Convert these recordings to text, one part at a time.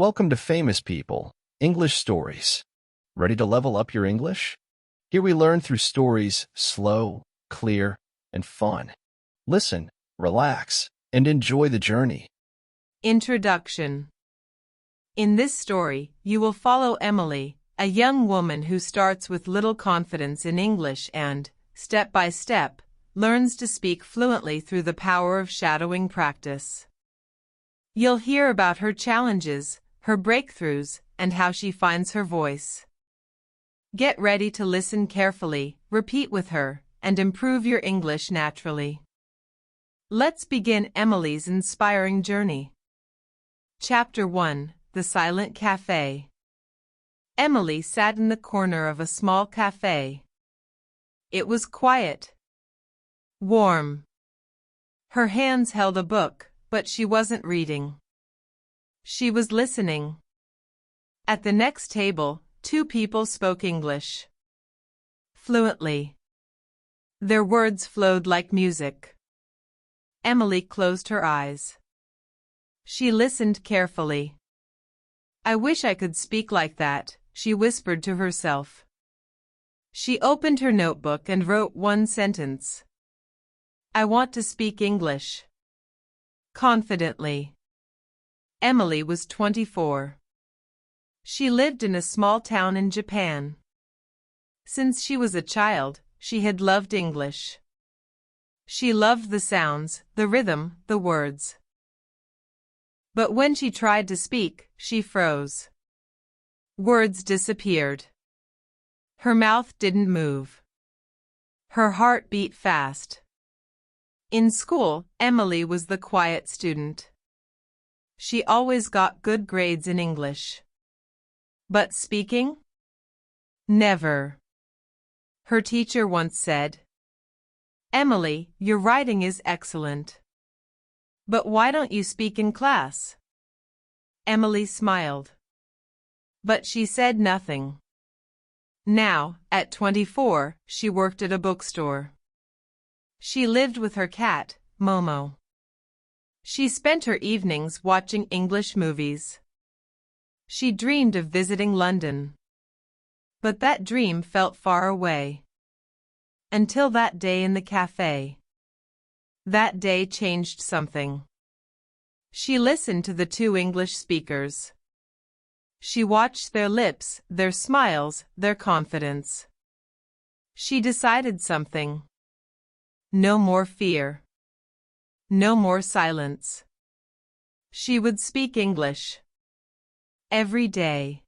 Welcome to Famous People, English Stories. Ready to level up your English? Here we learn through stories slow, clear, and fun. Listen, relax, and enjoy the journey. Introduction. In this story, you will follow Emily, a young woman who starts with little confidence in English and, step by step, learns to speak fluently through the power of shadowing practice. You'll hear about her challenges, her breakthroughs, and how she finds her voice. Get ready to listen carefully, repeat with her, and improve your English naturally. Let's begin Emily's inspiring journey. Chapter 1: The Silent Cafe. Emily sat in the corner of a small cafe. It was quiet, warm. Her hands held a book, but she wasn't reading. She was listening. At the next table, two people spoke English fluently. Their words flowed like music. Emily closed her eyes. She listened carefully. "I wish I could speak like that," she whispered to herself. She opened her notebook and wrote one sentence. "I want to speak English." Confidently. Emily was 24. She lived in a small town in Japan. Since she was a child, she had loved English. She loved the sounds, the rhythm, the words. But when she tried to speak, she froze. Words disappeared. Her mouth didn't move. Her heart beat fast. In school, Emily was the quiet student. She always got good grades in English. But speaking? Never. Her teacher once said, "Emily, your writing is excellent. But why don't you speak in class?" Emily smiled. But she said nothing. Now, at 24, she worked at a bookstore. She lived with her cat, Momo. She spent her evenings watching English movies. She dreamed of visiting London. But that dream felt far away. Until that day in the cafe. That day changed something. She listened to the two English speakers. She watched their lips, their smiles, their confidence. She decided something. No more fear. No more silence. She would speak English. Every day.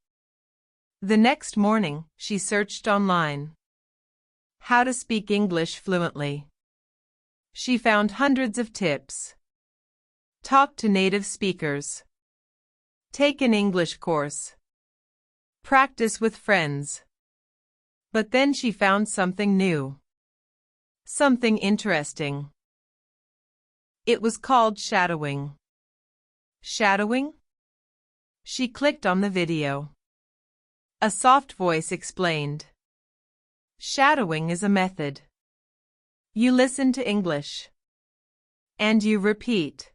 The next morning, she searched online. How to speak English fluently. She found hundreds of tips. Talk to native speakers. Take an English course. Practice with friends. But then she found something new. Something interesting. It was called shadowing. Shadowing? She clicked on the video. A soft voice explained. Shadowing is a method. You listen to English. And you repeat.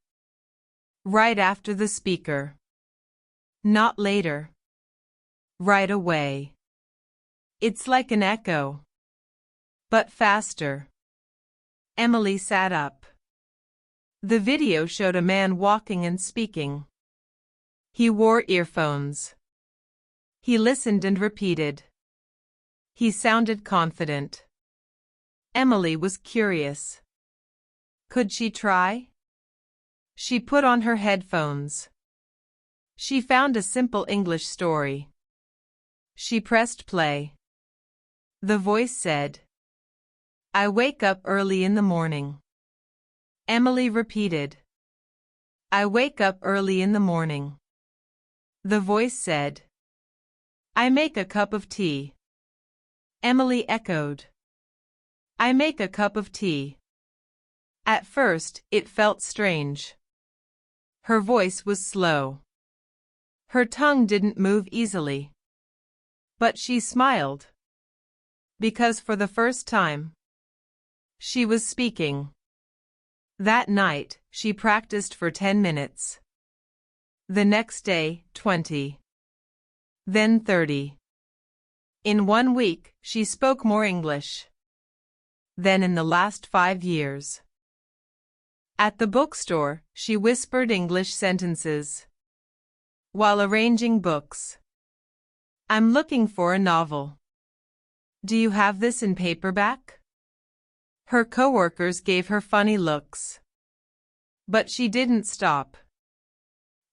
Right after the speaker. Not later. Right away. It's like an echo. But faster. Emily sat up. The video showed a man walking and speaking. He wore earphones. He listened and repeated. He sounded confident. Emily was curious. Could she try? She put on her headphones. She found a simple English story. She pressed play. The voice said, "I wake up early in the morning." Emily repeated, "I wake up early in the morning." The voice said, "I make a cup of tea." Emily echoed, "I make a cup of tea." At first, it felt strange. Her voice was slow. Her tongue didn't move easily. But she smiled. Because for the first time, she was speaking. That night, she practiced for 10 minutes. The next day, 20. Then 30. In 1 week, she spoke more English than in the last 5 years. At the bookstore, she whispered English sentences while arranging books. I'm looking for a novel. Do you have this in paperback? Her coworkers gave her funny looks. But she didn't stop.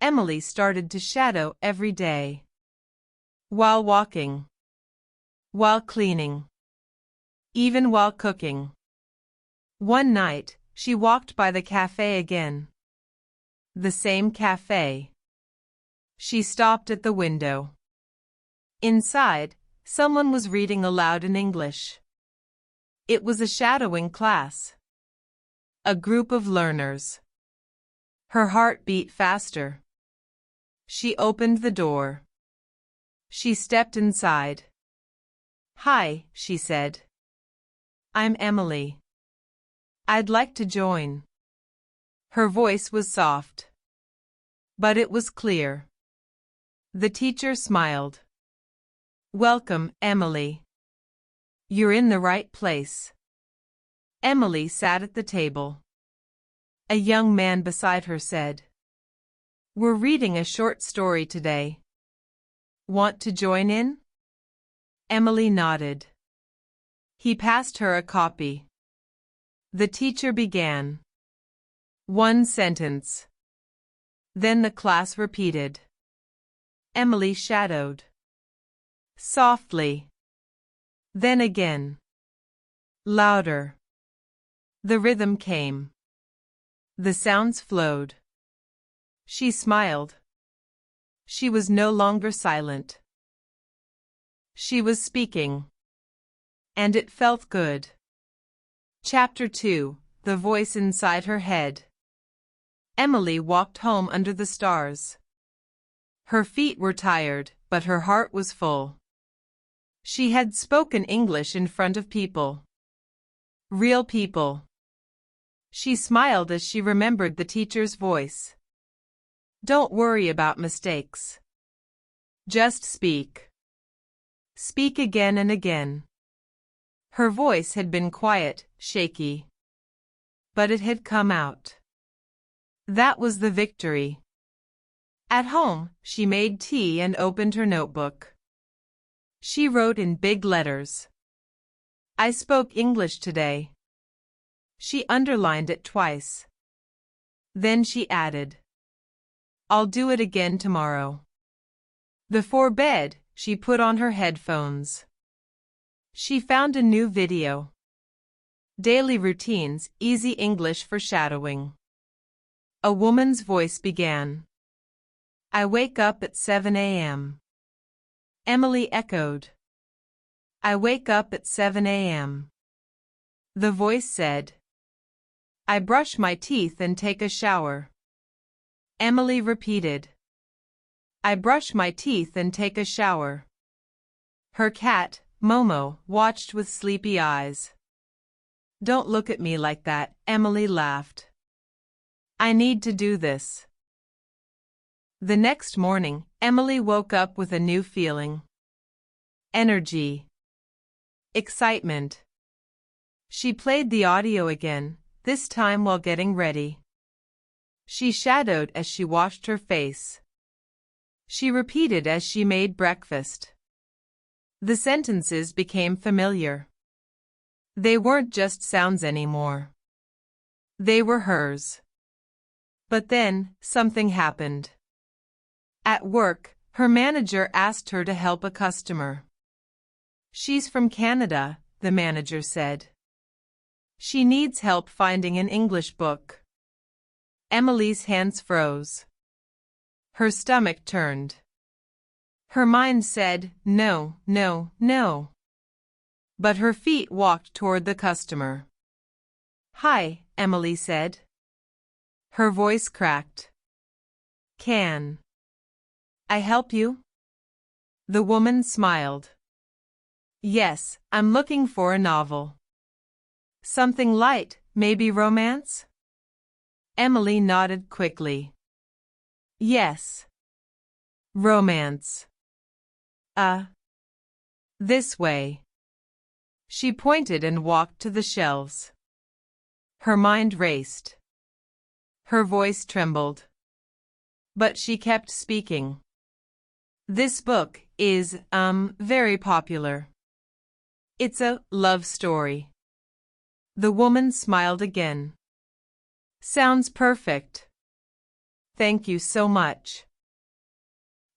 Emily started to shadow every day. While walking. While cleaning. Even while cooking. One night, she walked by the cafe again. The same cafe. She stopped at the window. Inside, someone was reading aloud in English. It was a shadowing class. A group of learners. Her heart beat faster. She opened the door. She stepped inside. Hi, she said. I'm Emily. I'd like to join. Her voice was soft. But it was clear. The teacher smiled. Welcome, Emily. You're in the right place. Emily sat at the table. A young man beside her said, We're reading a short story today. Want to join in? Emily nodded. He passed her a copy. The teacher began. 1 sentence. Then the class repeated. Emily shadowed. Softly. Then again. Louder. The rhythm came. The sounds flowed. She smiled. She was no longer silent. She was speaking. And it felt good. Chapter 2. The Voice Inside Her Head. Emily walked home under the stars. Her feet were tired, but her heart was full. She had spoken English in front of people. Real people. She smiled as she remembered the teacher's voice. Don't worry about mistakes. Just speak. Speak again and again. Her voice had been quiet, shaky. But it had come out. That was the victory. At home, she made tea and opened her notebook. She wrote in big letters. I spoke English today. She underlined it twice. Then she added, I'll do it again tomorrow. Before bed, she put on her headphones. She found a new video. Daily Routines, Easy English for Shadowing. A woman's voice began. I wake up at 7 a.m. Emily echoed. I wake up at 7 a.m. The voice said. I brush my teeth and take a shower. Emily repeated. I brush my teeth and take a shower. Her cat, Momo, watched with sleepy eyes. Don't look at me like that, Emily laughed. I need to do this. The next morning, Emily woke up with a new feeling. Energy. Excitement. She played the audio again, this time while getting ready. She shadowed as she washed her face. She repeated as she made breakfast. The sentences became familiar. They weren't just sounds anymore. They were hers. But then, something happened. At work, her manager asked her to help a customer. She's from Canada, the manager said. She needs help finding an English book. Emily's hands froze. Her stomach turned. Her mind said, no, no, no. But her feet walked toward the customer. Hi, Emily said. Her voice cracked. Can I help you? The woman smiled. Yes, I'm looking for a novel. Something light, maybe romance? Emily nodded quickly. Yes. Romance. This way. She pointed and walked to the shelves. Her mind raced. Her voice trembled. But she kept speaking. This book is, very popular. It's a love story. The woman smiled again. Sounds perfect. Thank you so much.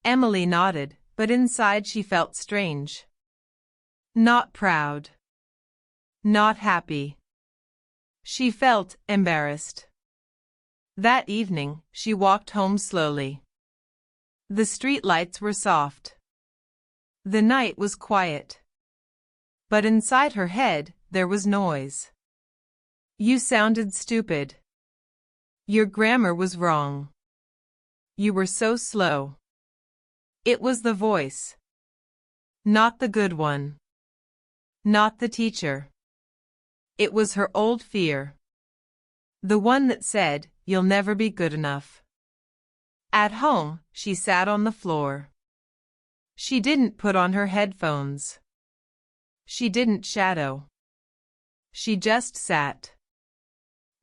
Emily nodded, but inside she felt strange. Not proud. Not happy. She felt embarrassed. That evening, she walked home slowly. The street lights were soft. The night was quiet. But inside her head, there was noise. You sounded stupid. Your grammar was wrong. You were so slow. It was the voice. Not the good one. Not the teacher. It was her old fear. The one that said, you'll never be good enough. At home, she sat on the floor. She didn't put on her headphones. She didn't shadow. She just sat.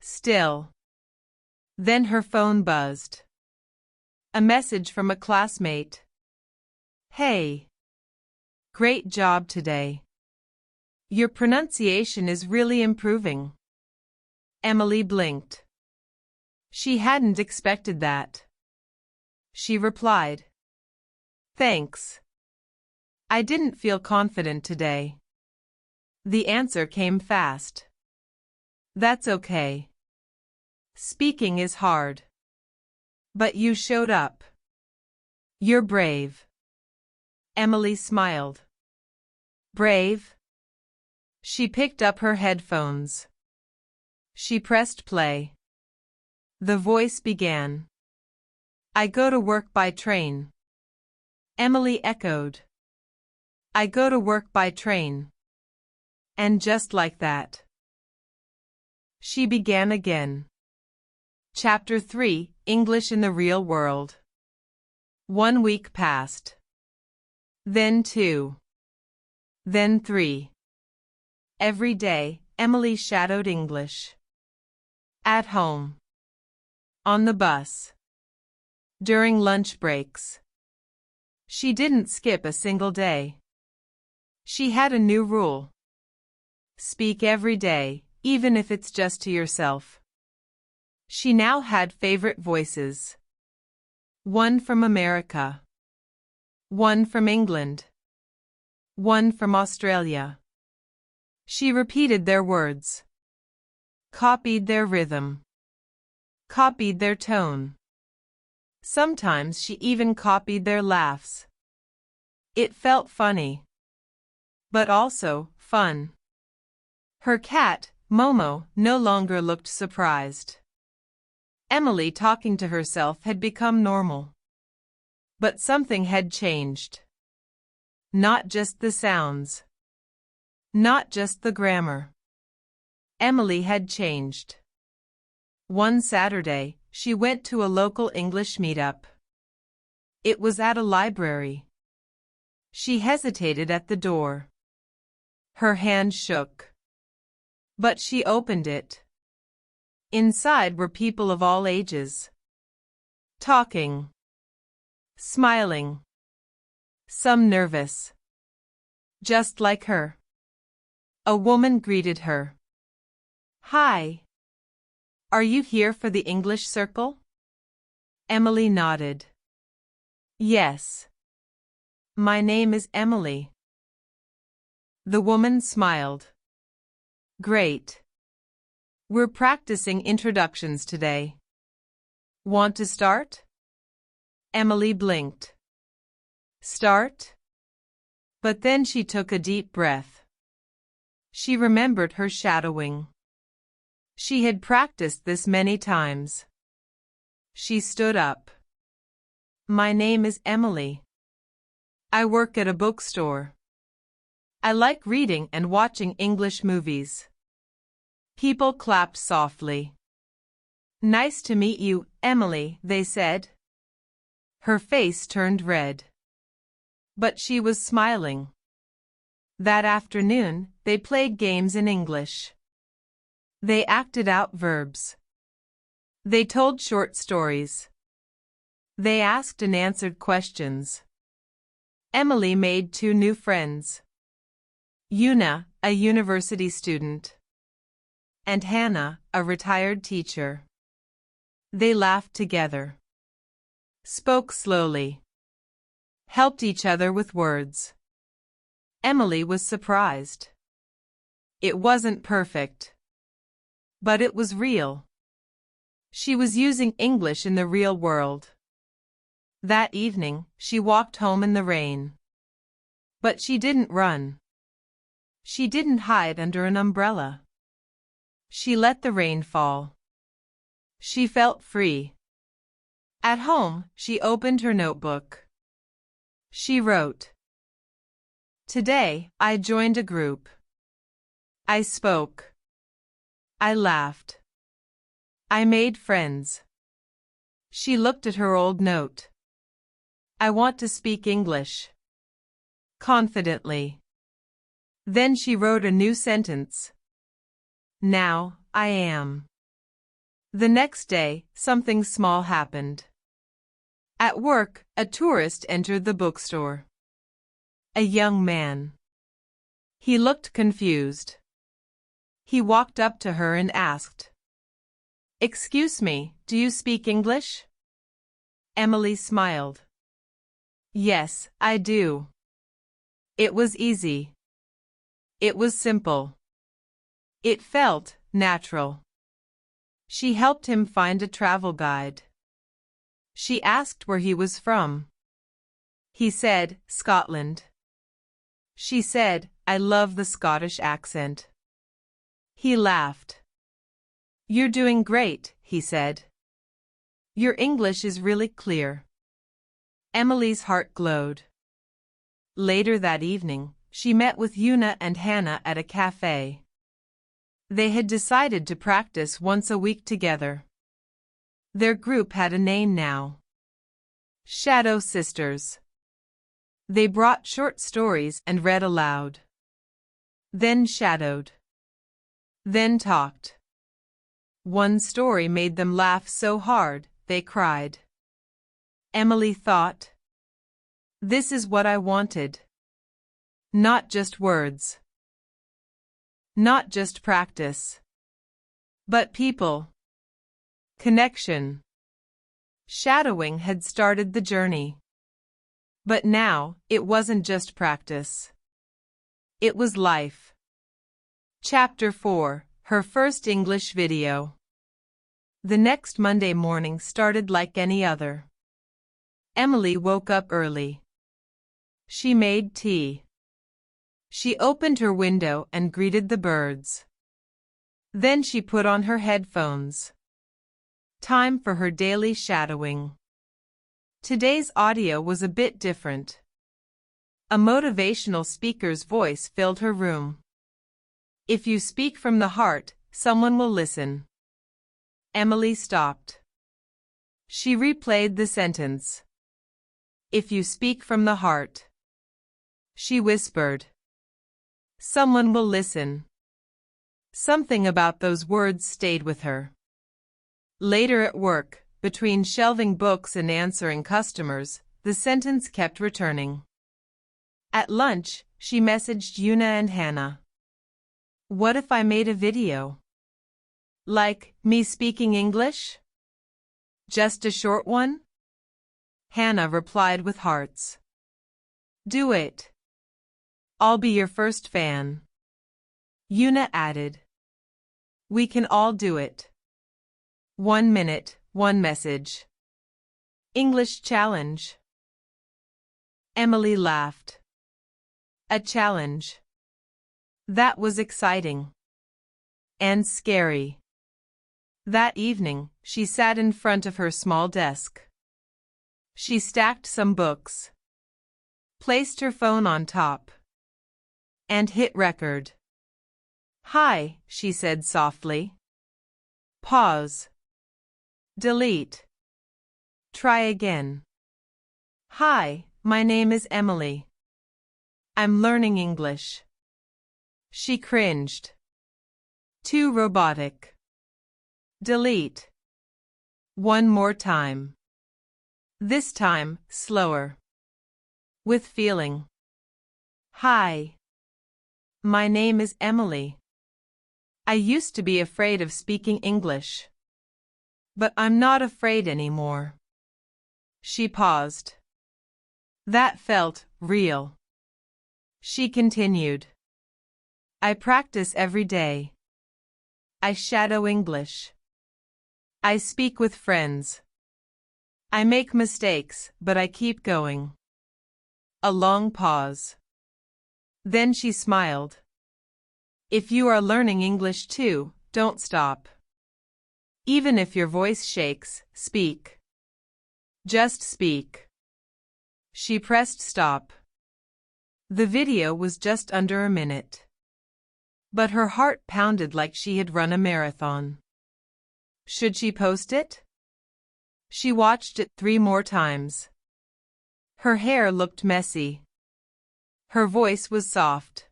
Still. Then her phone buzzed. A message from a classmate. Hey. Great job today. Your pronunciation is really improving. Emily blinked. She hadn't expected that. She replied. Thanks. I didn't feel confident today. The answer came fast. That's okay. Speaking is hard. But you showed up. You're brave. Emily smiled. Brave? She picked up her headphones. She pressed play. The voice began. I go to work by train. Emily echoed. I go to work by train. And just like that. She began again. Chapter 3, English in the Real World. 1 week passed. Then 2. Then 3. Every day, Emily shadowed English. At home. On the bus. During lunch breaks. She didn't skip a single day. She had a new rule. Speak every day, even if it's just to yourself. She now had favorite voices. One from America. One from England. One from Australia. She repeated their words. Copied their rhythm. Copied their tone. Sometimes she even copied their laughs. It felt funny. But also fun. Her cat, Momo, no longer looked surprised. Emily talking to herself had become normal. But something had changed. Not just the sounds. Not just the grammar. Emily had changed. One Saturday, she went to a local English meetup. It was at a library. She hesitated at the door. Her hand shook. But she opened it. Inside were people of all ages. Talking. Smiling. Some nervous. Just like her. A woman greeted her. Hi. Are you here for the English circle? Emily nodded. Yes. My name is Emily. The woman smiled. Great. We're practicing introductions today. Want to start? Emily blinked. Start? But then she took a deep breath. She remembered her shadowing. She had practiced this many times. She stood up. My name is Emily. I work at a bookstore. I like reading and watching English movies. People clapped softly. Nice to meet you, Emily, they said. Her face turned red. But she was smiling. That afternoon, they played games in English. They acted out verbs. They told short stories. They asked and answered questions. Emily made 2 new friends. Una, a university student, and Hannah, a retired teacher. They laughed together, spoke slowly, helped each other with words. Emily was surprised. It wasn't perfect, but it was real. She was using English in the real world. That evening, she walked home in the rain. But she didn't run. She didn't hide under an umbrella. She let the rain fall. She felt free. At home, she opened her notebook. She wrote, "Today, I joined a group. I spoke. I laughed. I made friends." She looked at her old note. "I want to speak English." Confidently. Then she wrote a new sentence. "Now, I am." The next day, something small happened. At work, a tourist entered the bookstore. A young man. He looked confused. He walked up to her and asked, "Excuse me, do you speak English?" Emily smiled. "Yes, I do." It was easy. It was simple. It felt natural. She helped him find a travel guide. She asked where he was from. He said, "Scotland." She said, "I love the Scottish accent." He laughed. "You're doing great," he said. "Your English is really clear." Emily's heart glowed. Later that evening, she met with Una and Hannah at a cafe. They had decided to practice once a week together. Their group had a name now. Shadow Sisters. They brought short stories and read aloud. Then shadowed. Then talked. One story made them laugh so hard, they cried. Emily thought, "This is what I wanted. Not just words. Not just practice. But people. Connection." Shadowing had started the journey. But now, it wasn't just practice. It was life. Chapter 4, Her First English Video. The next Monday morning started like any other. Emily woke up early. She made tea. She opened her window and greeted the birds. Then she put on her headphones. Time for her daily shadowing. Today's audio was a bit different. A motivational speaker's voice filled her room. "If you speak from the heart, someone will listen." Emily stopped. She replayed the sentence. "If you speak from the heart." She whispered, "Someone will listen." Something about those words stayed with her. Later at work, between shelving books and answering customers, the sentence kept returning. At lunch, she messaged Una and Hannah. "What if I made a video? Like, me speaking English? Just a short one?" Hannah replied with hearts. "Do it. I'll be your first fan." Una added, "We can all do it. 1 minute, 1 message. English challenge." Emily laughed. A challenge. That was exciting. And scary. That evening, she sat in front of her small desk. She stacked some books. Placed her phone on top. And hit record. "Hi," she said softly. Pause. Delete. Try again. Hi, my name is Emily. I'm learning English. She cringed. Too robotic. Delete. One more time. This time, slower. With feeling. Hi. My name is Emily. I used to be afraid of speaking English. But I'm not afraid anymore. She paused. That felt real. She continued. I practice every day. I shadow English. I speak with friends. I make mistakes, but I keep going. A long pause. Then she smiled. If you are learning English too, don't stop. Even if your voice shakes, speak. Just speak. She pressed stop. The video was just under a minute. But her heart pounded like she had run a marathon. Should she post it? She watched it 3 more times. Her hair looked messy. Her voice was soft.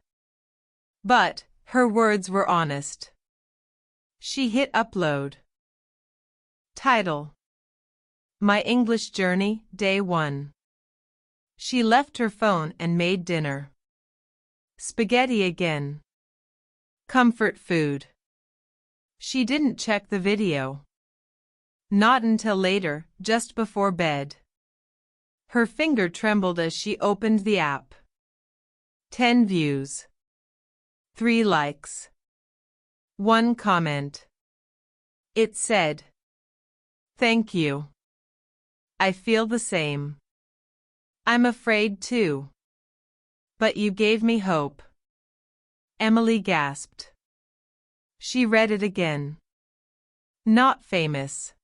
But her words were honest. She hit upload. Title: My English Journey, Day 1. She left her phone and made dinner. Spaghetti again. Comfort food. She didn't check the video. Not until later, just before bed. Her finger trembled as she opened the app. 10 views. 3 likes. 1 comment. It said, "Thank you. I feel the same. I'm afraid too. But you gave me hope." Emily gasped. She read it again. Not famous.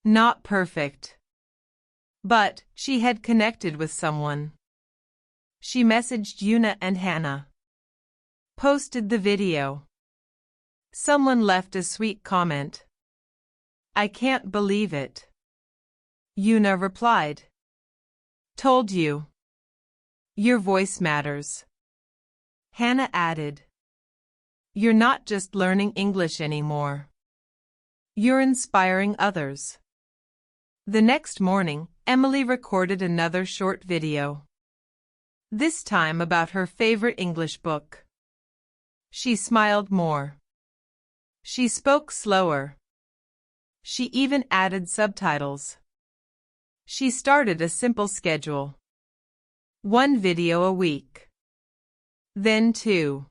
Not perfect. But she had connected with someone. She messaged Una and Hannah. Posted the video. Someone left a sweet comment. "I can't believe it." Una replied. "Told you. Your voice matters." Hannah added. "You're not just learning English anymore. You're inspiring others." The next morning, Emily recorded another short video. This time about her favorite English book. She smiled more. She spoke slower. She even added subtitles. She started a simple schedule. 1 video a week. Then 2.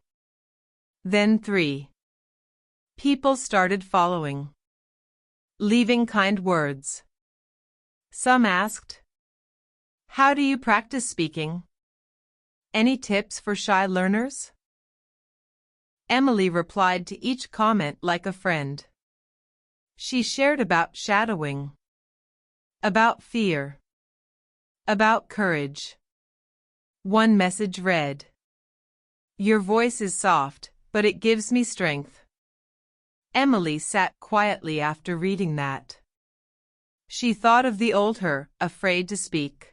Then 3. People started following. Leaving kind words. Some asked, "How do you practice speaking? Any tips for shy learners?" Emily replied to each comment like a friend. She shared about shadowing. About fear. About courage. One message read, "Your voice is soft, but it gives me strength." Emily sat quietly after reading that. She thought of the old her, afraid to speak.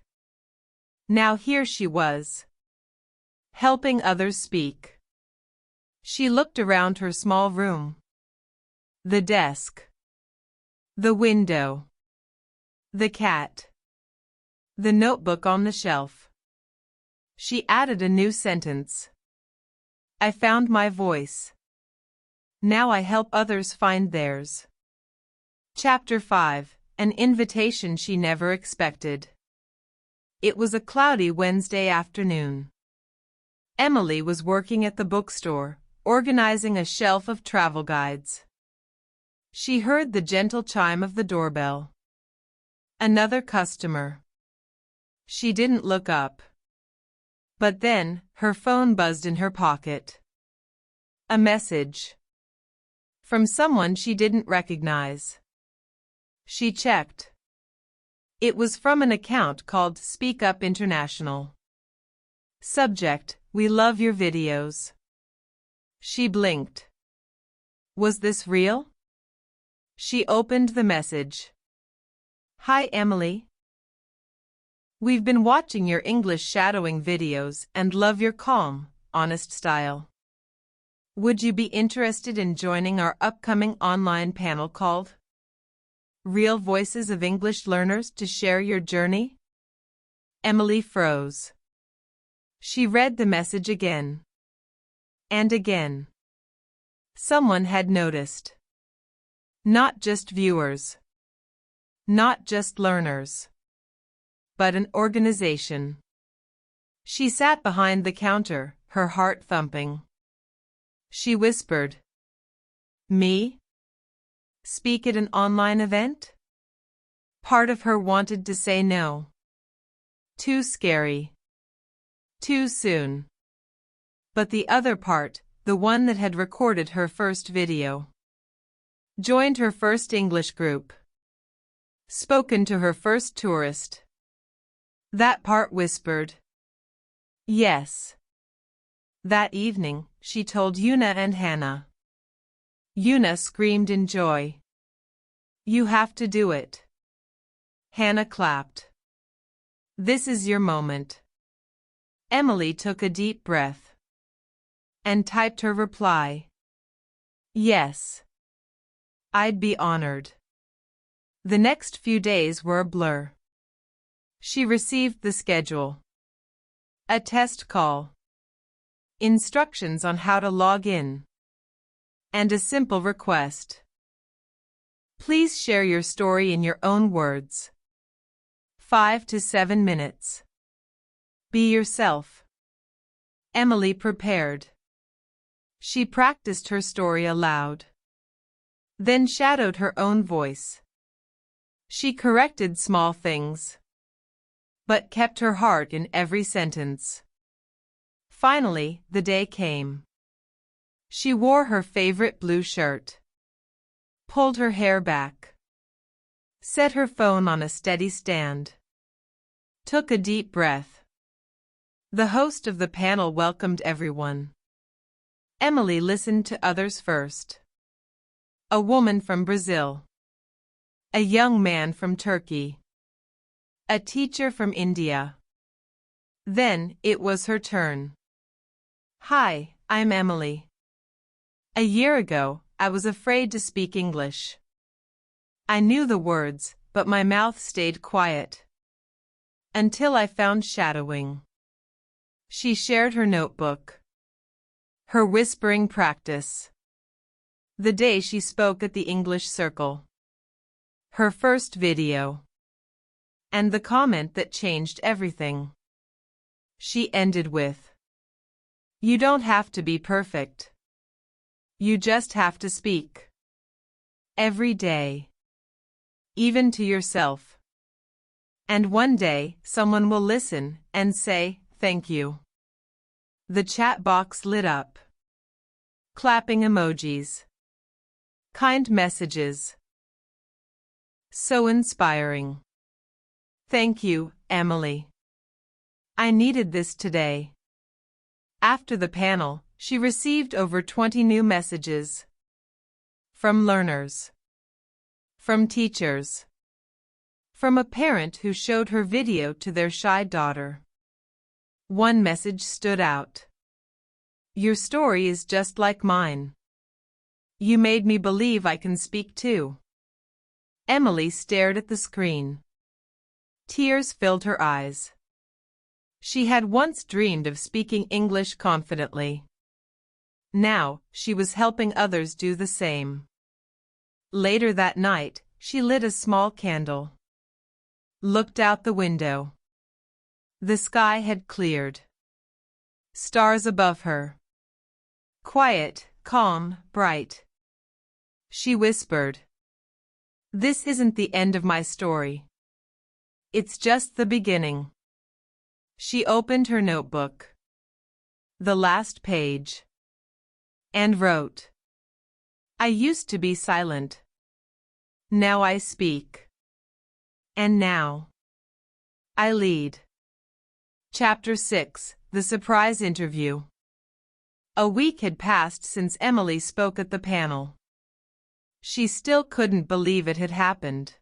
Now here she was, helping others speak. She looked around her small room. The desk. The window. The cat. The notebook on the shelf. She added a new sentence. "I found my voice. Now I help others find theirs." Chapter 5. An invitation she never expected. It was a cloudy Wednesday afternoon. Emily was working at the bookstore, organizing a shelf of travel guides. She heard the gentle chime of the doorbell. Another customer. She didn't look up. But then, her phone buzzed in her pocket. A message. From someone she didn't recognize. She checked. It was from an account called Speak Up International. Subject: We love your videos. She blinked. Was this real? She opened the message. "Hi Emily. We've been watching your English shadowing videos and love your calm, honest style. Would you be interested in joining our upcoming online panel called Real Voices of English Learners to share your journey? Emily froze. She read the message again. And again. Someone had noticed. Not just viewers. Not just learners. But an organization. She sat behind the counter, her heart thumping. She whispered, "Me? Speak at an online event?" Part of her wanted to say no. Too scary. Too soon. But the other part, the one that had recorded her first video, joined her first English group, spoken to her first tourist, that part whispered, yes. That evening, she told Una and Hannah. Una screamed in joy. You have to do it. Hannah clapped. This is your moment. Emily took a deep breath and typed her reply. Yes. I'd be honored. The next few days were a blur. She received the schedule, a test call, instructions on how to log in, and a simple request. Please share your story in your own words. 5 to 7 minutes. Be yourself. Emily prepared. She practiced her story aloud, then shadowed her own voice. She corrected small things, but kept her heart in every sentence. Finally, the day came. She wore her favorite blue shirt, pulled her hair back, set her phone on a steady stand, took a deep breath. The host of the panel welcomed everyone. Emily listened to others first. A woman from Brazil, a young man from Turkey, a teacher from India. Then it was her turn. Hi, I'm Emily. A year ago, I was afraid to speak English. I knew the words, but my mouth stayed quiet. Until I found shadowing. She shared her notebook, her whispering practice, the day she spoke at the English Circle, her first video, and the comment that changed everything. She ended with, "You don't have to be perfect. You just have to speak. Every day. Even to yourself. And one day, someone will listen and say, thank you." The chat box lit up. Clapping emojis. Kind messages. So inspiring. Thank you, Emily. I needed this today. After the panel, she received over 20 new messages. From learners. From teachers. From a parent who showed her video to their shy daughter. One message stood out. Your story is just like mine. You made me believe I can speak too. Emily stared at the screen. Tears filled her eyes. She had once dreamed of speaking English confidently. Now, she was helping others do the same. Later that night, she lit a small candle. Looked out the window. The sky had cleared. Stars above her. Quiet, calm, bright. She whispered, "This isn't the end of my story. It's just the beginning." She opened her notebook, the last page, and wrote, "I used to be silent. Now I speak. And now I lead." Chapter 6, The Surprise Interview. A week had passed since Emily spoke at the panel. She still couldn't believe it had happened.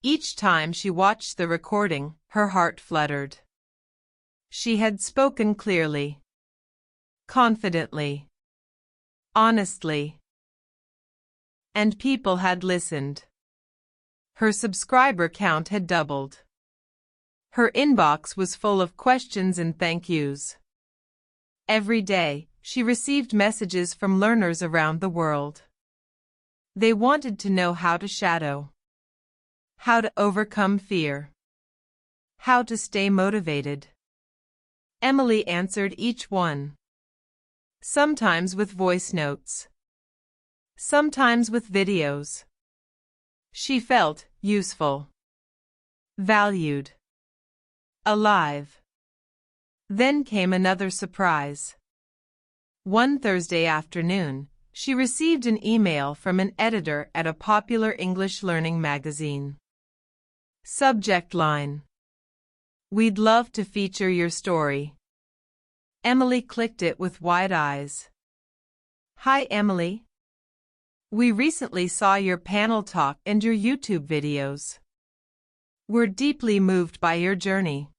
Each time she watched the recording, her heart fluttered. She had spoken clearly, confidently, honestly, and people had listened. Her subscriber count had doubled. Her inbox was full of questions and thank yous. Every day, she received messages from learners around the world. They wanted to know how to shadow, how to overcome fear, how to stay motivated. Emily answered each one. Sometimes with voice notes, sometimes with videos. She felt useful, valued, alive. Then came another surprise. One Thursday afternoon, she received an email from an editor at a popular English learning magazine. Subject line: "We'd love to feature your story." Emily clicked it with wide eyes. "Hi Emily. We recently saw your panel talk and your YouTube videos. We're deeply moved by your journey.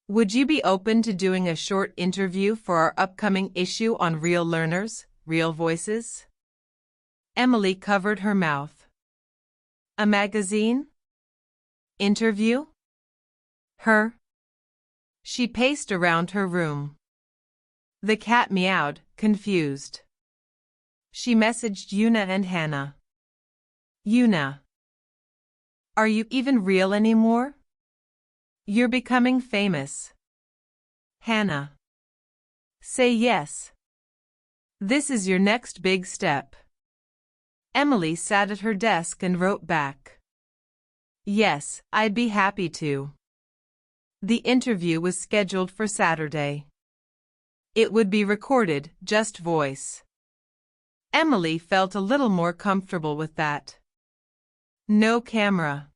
Would you be open to doing a short interview for our upcoming issue on Real Learners, Real Voices?" Emily covered her mouth. A magazine? Interview? Her? She paced around her room. The cat meowed, confused. She messaged Yuna and Hannah. "Yuna, are you even real anymore? You're becoming famous." Hannah, "Say yes. This is your next big step." Emily sat at her desk and wrote back. "Yes, I'd be happy to." The interview was scheduled for Saturday. It would be recorded, just voice. Emily felt a little more comfortable with that. No camera.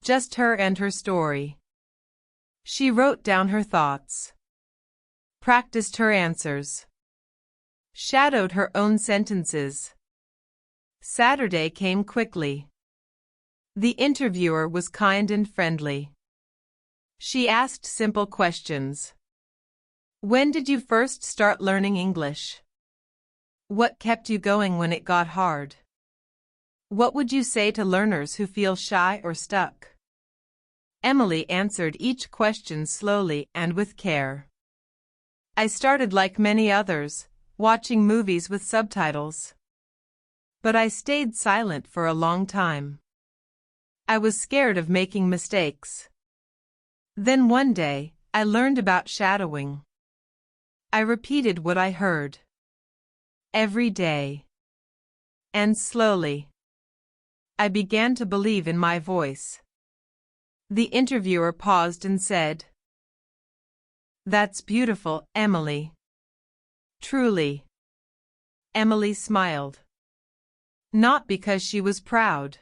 Just her and her story. She wrote down her thoughts. Practiced her answers. Shadowed her own sentences. Saturday came quickly. The interviewer was kind and friendly. She asked simple questions. When did you first start learning English? What kept you going when it got hard? What would you say to learners who feel shy or stuck? Emily answered each question slowly and with care. I started like many others, watching movies with subtitles. But I stayed silent for a long time. I was scared of making mistakes. Then one day, I learned about shadowing. I repeated what I heard. Every day. And slowly, I began to believe in my voice. The interviewer paused and said, "That's beautiful, Emily." Truly. Emily smiled. Not because she was proud,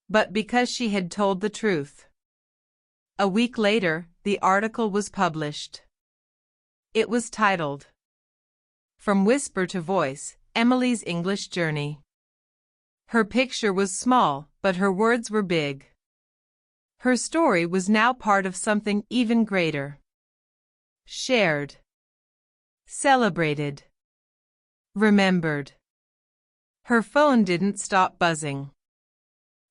but because she had told the truth. A week later, the article was published. It was titled, From Whisper to Voice, Emily's English Journey. Her picture was small, but her words were big. Her story was now part of something even greater. Shared. Celebrated. Remembered. Her phone didn't stop buzzing.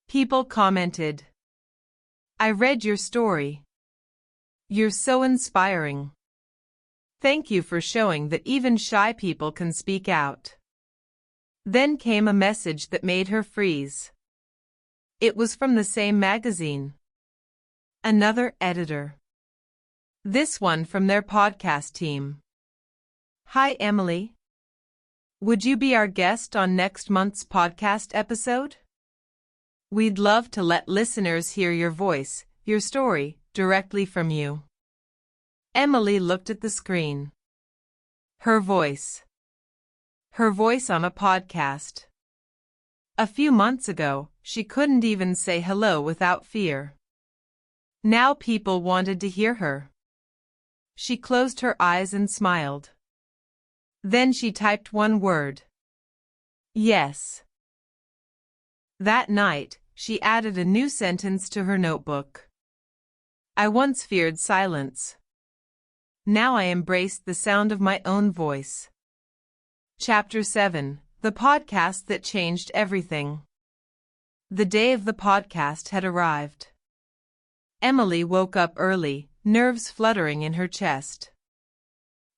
People commented. I read your story. You're so inspiring. Thank you for showing that even shy people can speak out. Then came a message that made her freeze. It was from the same magazine. Another editor. This one from their podcast team. Hi, Emily. Would you be our guest on next month's podcast episode? We'd love to let listeners hear your voice, your story, directly from you. Emily looked at the screen. Her voice. Her voice on a podcast. A few months ago, she couldn't even say hello without fear. Now people wanted to hear her. She closed her eyes and smiled. Then she typed one word. Yes. That night, she added a new sentence to her notebook. I once feared silence. Now I embraced the sound of my own voice. Chapter 7: The Podcast That Changed Everything. The day of the podcast had arrived. Emily woke up early, nerves fluttering in her chest.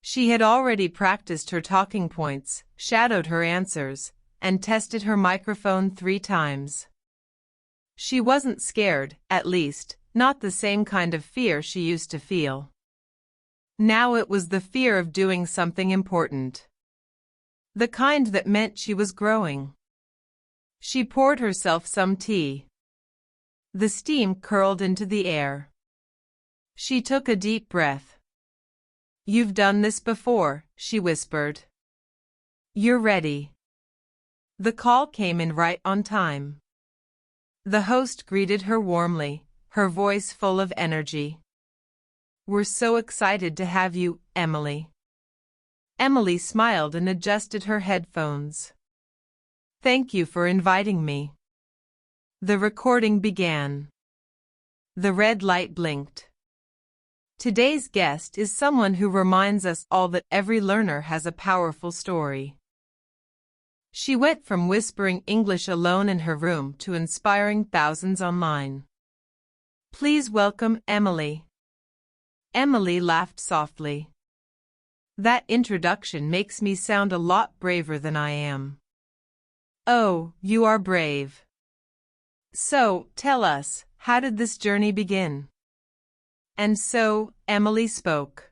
She had already practiced her talking points, shadowed her answers, and tested her microphone 3 times. She wasn't scared, at least, not the same kind of fear she used to feel. Now it was the fear of doing something important. The kind that meant she was growing. She poured herself some tea. The steam curled into the air. She took a deep breath. You've done this before, she whispered. You're ready. The call came in right on time. The host greeted her warmly, her voice full of energy. We're so excited to have you, Emily. Emily smiled and adjusted her headphones. Thank you for inviting me. The recording began. The red light blinked. Today's guest is someone who reminds us all that every learner has a powerful story. She went from whispering English alone in her room to inspiring thousands online. Please welcome Emily. Emily laughed softly. That introduction makes me sound a lot braver than I am. Oh, you are brave. So, tell us, how did this journey begin? And so, Emily spoke.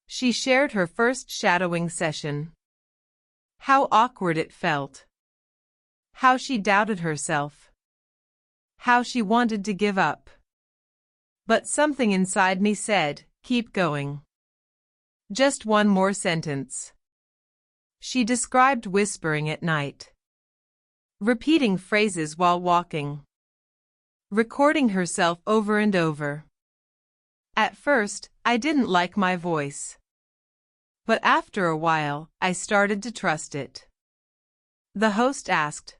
She shared her first shadowing session. How awkward it felt. How she doubted herself. How she wanted to give up. But something inside me said, keep going. Just one more sentence. She described whispering at night. Repeating phrases while walking. Recording herself over and over. At first, I didn't like my voice. But after a while, I started to trust it. The host asked,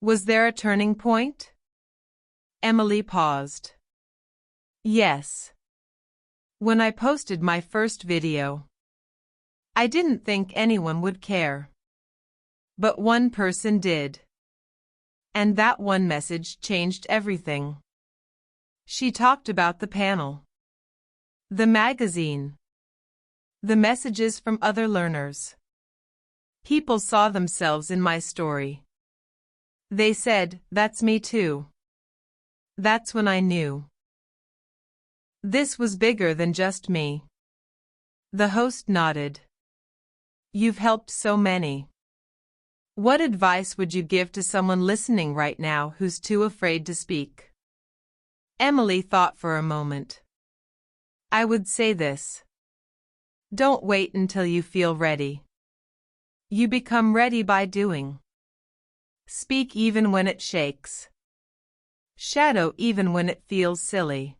was there a turning point? Emily paused. Yes. When I posted my first video. I didn't think anyone would care. But one person did. And that one message changed everything. She talked about the panel. The magazine. The messages from other learners. People saw themselves in my story. They said, that's me too. That's when I knew. This was bigger than just me. The host nodded. You've helped so many. What advice would you give to someone listening right now who's too afraid to speak? Emily thought for a moment. I would say this. Don't wait until you feel ready. You become ready by doing. Speak even when it shakes. Shadow even when it feels silly.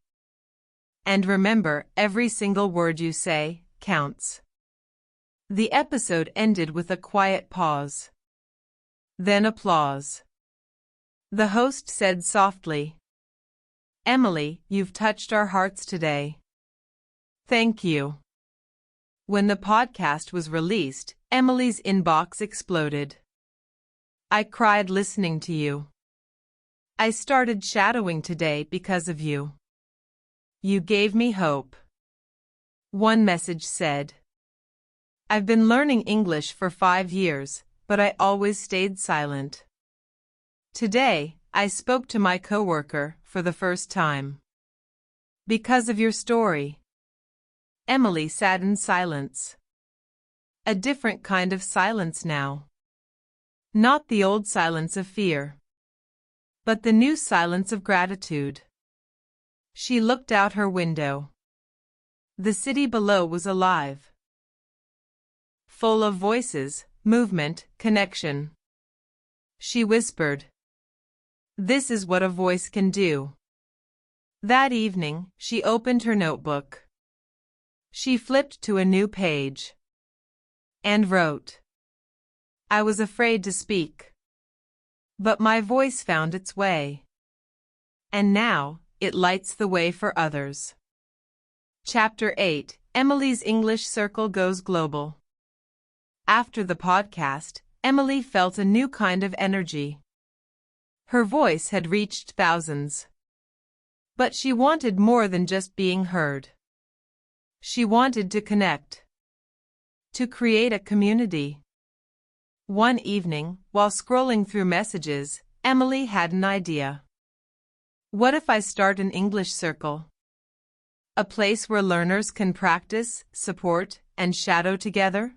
And remember, every single word you say counts. The episode ended with a quiet pause. Then applause. The host said softly, Emily, you've touched our hearts today. Thank you. When the podcast was released, Emily's inbox exploded. I cried listening to you. I started shadowing today because of you. You gave me hope. One message said, I've been learning English for 5 years, but I always stayed silent. Today, I spoke to my coworker for the first time. Because of your story. Emily sat in silence. A different kind of silence now. Not the old silence of fear, but the new silence of gratitude. She looked out her window. The city below was alive. Full of voices, movement, connection. She whispered, this is what a voice can do. That evening, she opened her notebook. She flipped to a new page. And wrote, I was afraid to speak. But my voice found its way. And now, it lights the way for others. Chapter 8: Emily's English Circle Goes Global. After the podcast, Emily felt a new kind of energy. Her voice had reached thousands. But she wanted more than just being heard. She wanted to connect. To create a community. One evening, while scrolling through messages, Emily had an idea. What if I start an English circle? A place where learners can practice, support, and shadow together?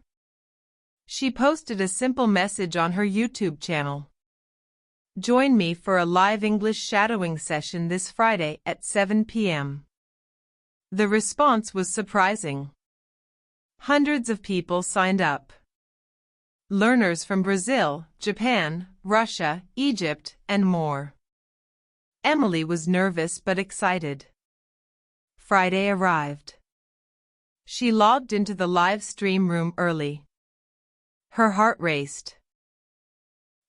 She posted a simple message on her YouTube channel. Join me for a live English shadowing session this Friday at 7 p.m. The response was surprising. Hundreds of people signed up. Learners from Brazil, Japan, Russia, Egypt, and more. Emily was nervous but excited. Friday arrived. She logged into the live stream room early. Her heart raced.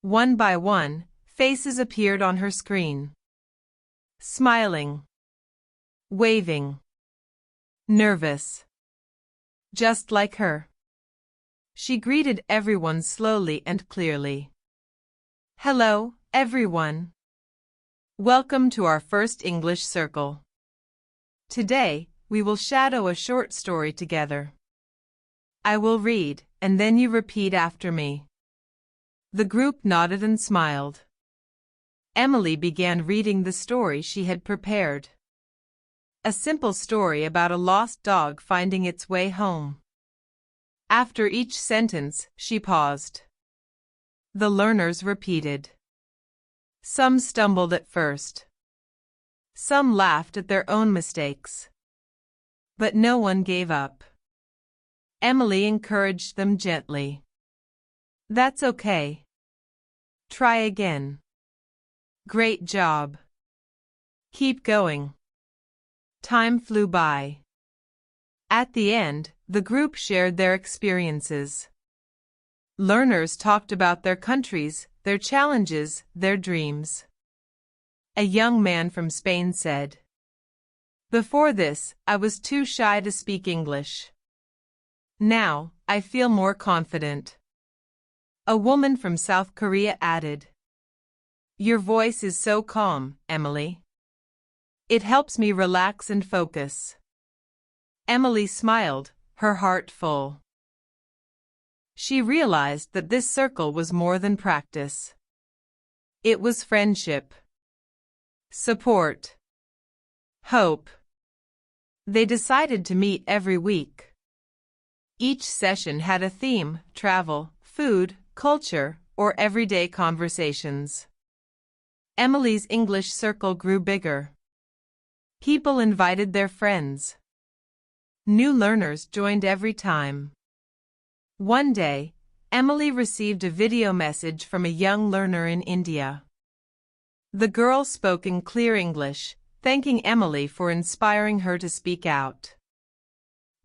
One by one, faces appeared on her screen. Smiling. Waving. Nervous. Just like her. She greeted everyone slowly and clearly. Hello, everyone. Welcome to our first English circle. Today, we will shadow a short story together. I will read, and then you repeat after me. The group nodded and smiled. Emily began reading the story she had prepared. A simple story about a lost dog finding its way home. After each sentence, she paused. The learners repeated. Some stumbled at first. Some laughed at their own mistakes. But no one gave up. Emily encouraged them gently. That's okay. Try again. Great job. Keep going. Time flew by. At the end, the group shared their experiences. Learners talked about their countries, their challenges, their dreams. A young man from Spain said, Before this, I was too shy to speak English. Now, I feel more confident. A woman from South Korea added, Your voice is so calm, Emily. It helps me relax and focus. Emily smiled, her heart full. She realized that this circle was more than practice. It was friendship. Support. Hope. They decided to meet every week. Each session had a theme: travel, food, culture, or everyday conversations. Emily's English circle grew bigger. People invited their friends. New learners joined every time. One day, Emily received a video message from a young learner in India. The girl spoke in clear English, thanking Emily for inspiring her to speak out.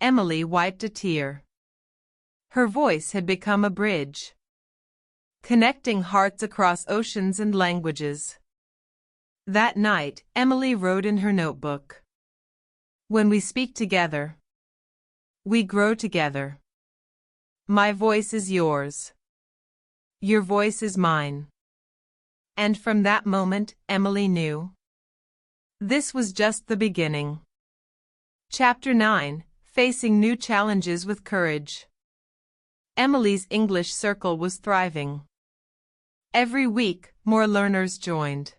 Emily wiped a tear. Her voice had become a bridge, connecting hearts across oceans and languages. That night, Emily wrote in her notebook, When we speak together, we grow together. My voice is yours. Your voice is mine. And from that moment, Emily knew. This was just the beginning. Chapter 9: Facing New Challenges with Courage. Emily's English circle was thriving. Every week, more learners joined.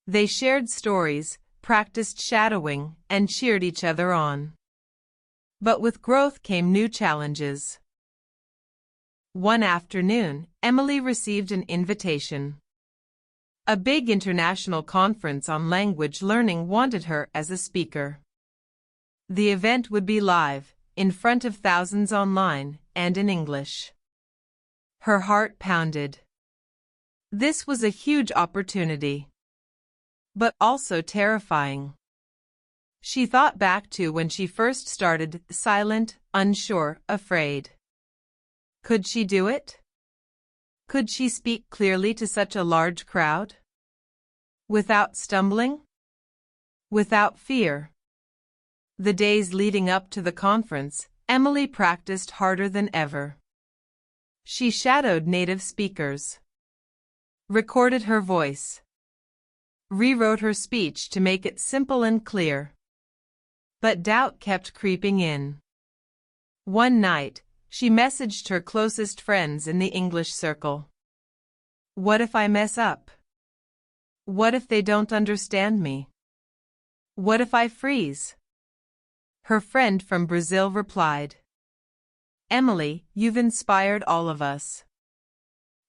They shared stories, practiced shadowing, and cheered each other on. But with growth came new challenges. One afternoon, Emily received an invitation. A big international conference on language learning wanted her as a speaker. The event would be live, in front of thousands online, and in English. Her heart pounded. This was a huge opportunity, but also terrifying. She thought back to when she first started, silent, unsure, afraid. Could she do it? Could she speak clearly to such a large crowd? Without stumbling? Without fear? The days leading up to the conference, Emily practiced harder than ever. She shadowed native speakers, recorded her voice, rewrote her speech to make it simple and clear. But doubt kept creeping in. One night, she messaged her closest friends in the English circle. What if I mess up? What if they don't understand me? What if I freeze? Her friend from Brazil replied, Emily, you've inspired all of us.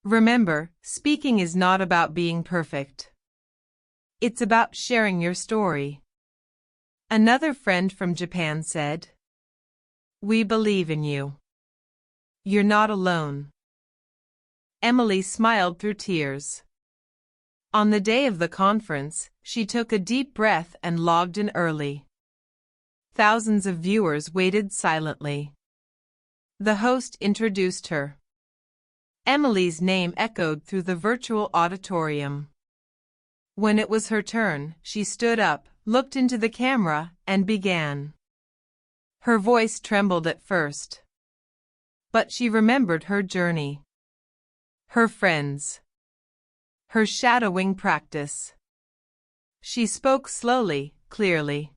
Remember, speaking is not about being perfect. It's about sharing your story. Another friend from Japan said, We believe in you. You're not alone. Emily smiled through tears. On the day of the conference, she took a deep breath and logged in early. Thousands of viewers waited silently. The host introduced her. Emily's name echoed through the virtual auditorium. When it was her turn, she stood up, looked into the camera, and began. Her voice trembled at first. But she remembered her journey. Her friends. Her shadowing practice. She spoke slowly, clearly.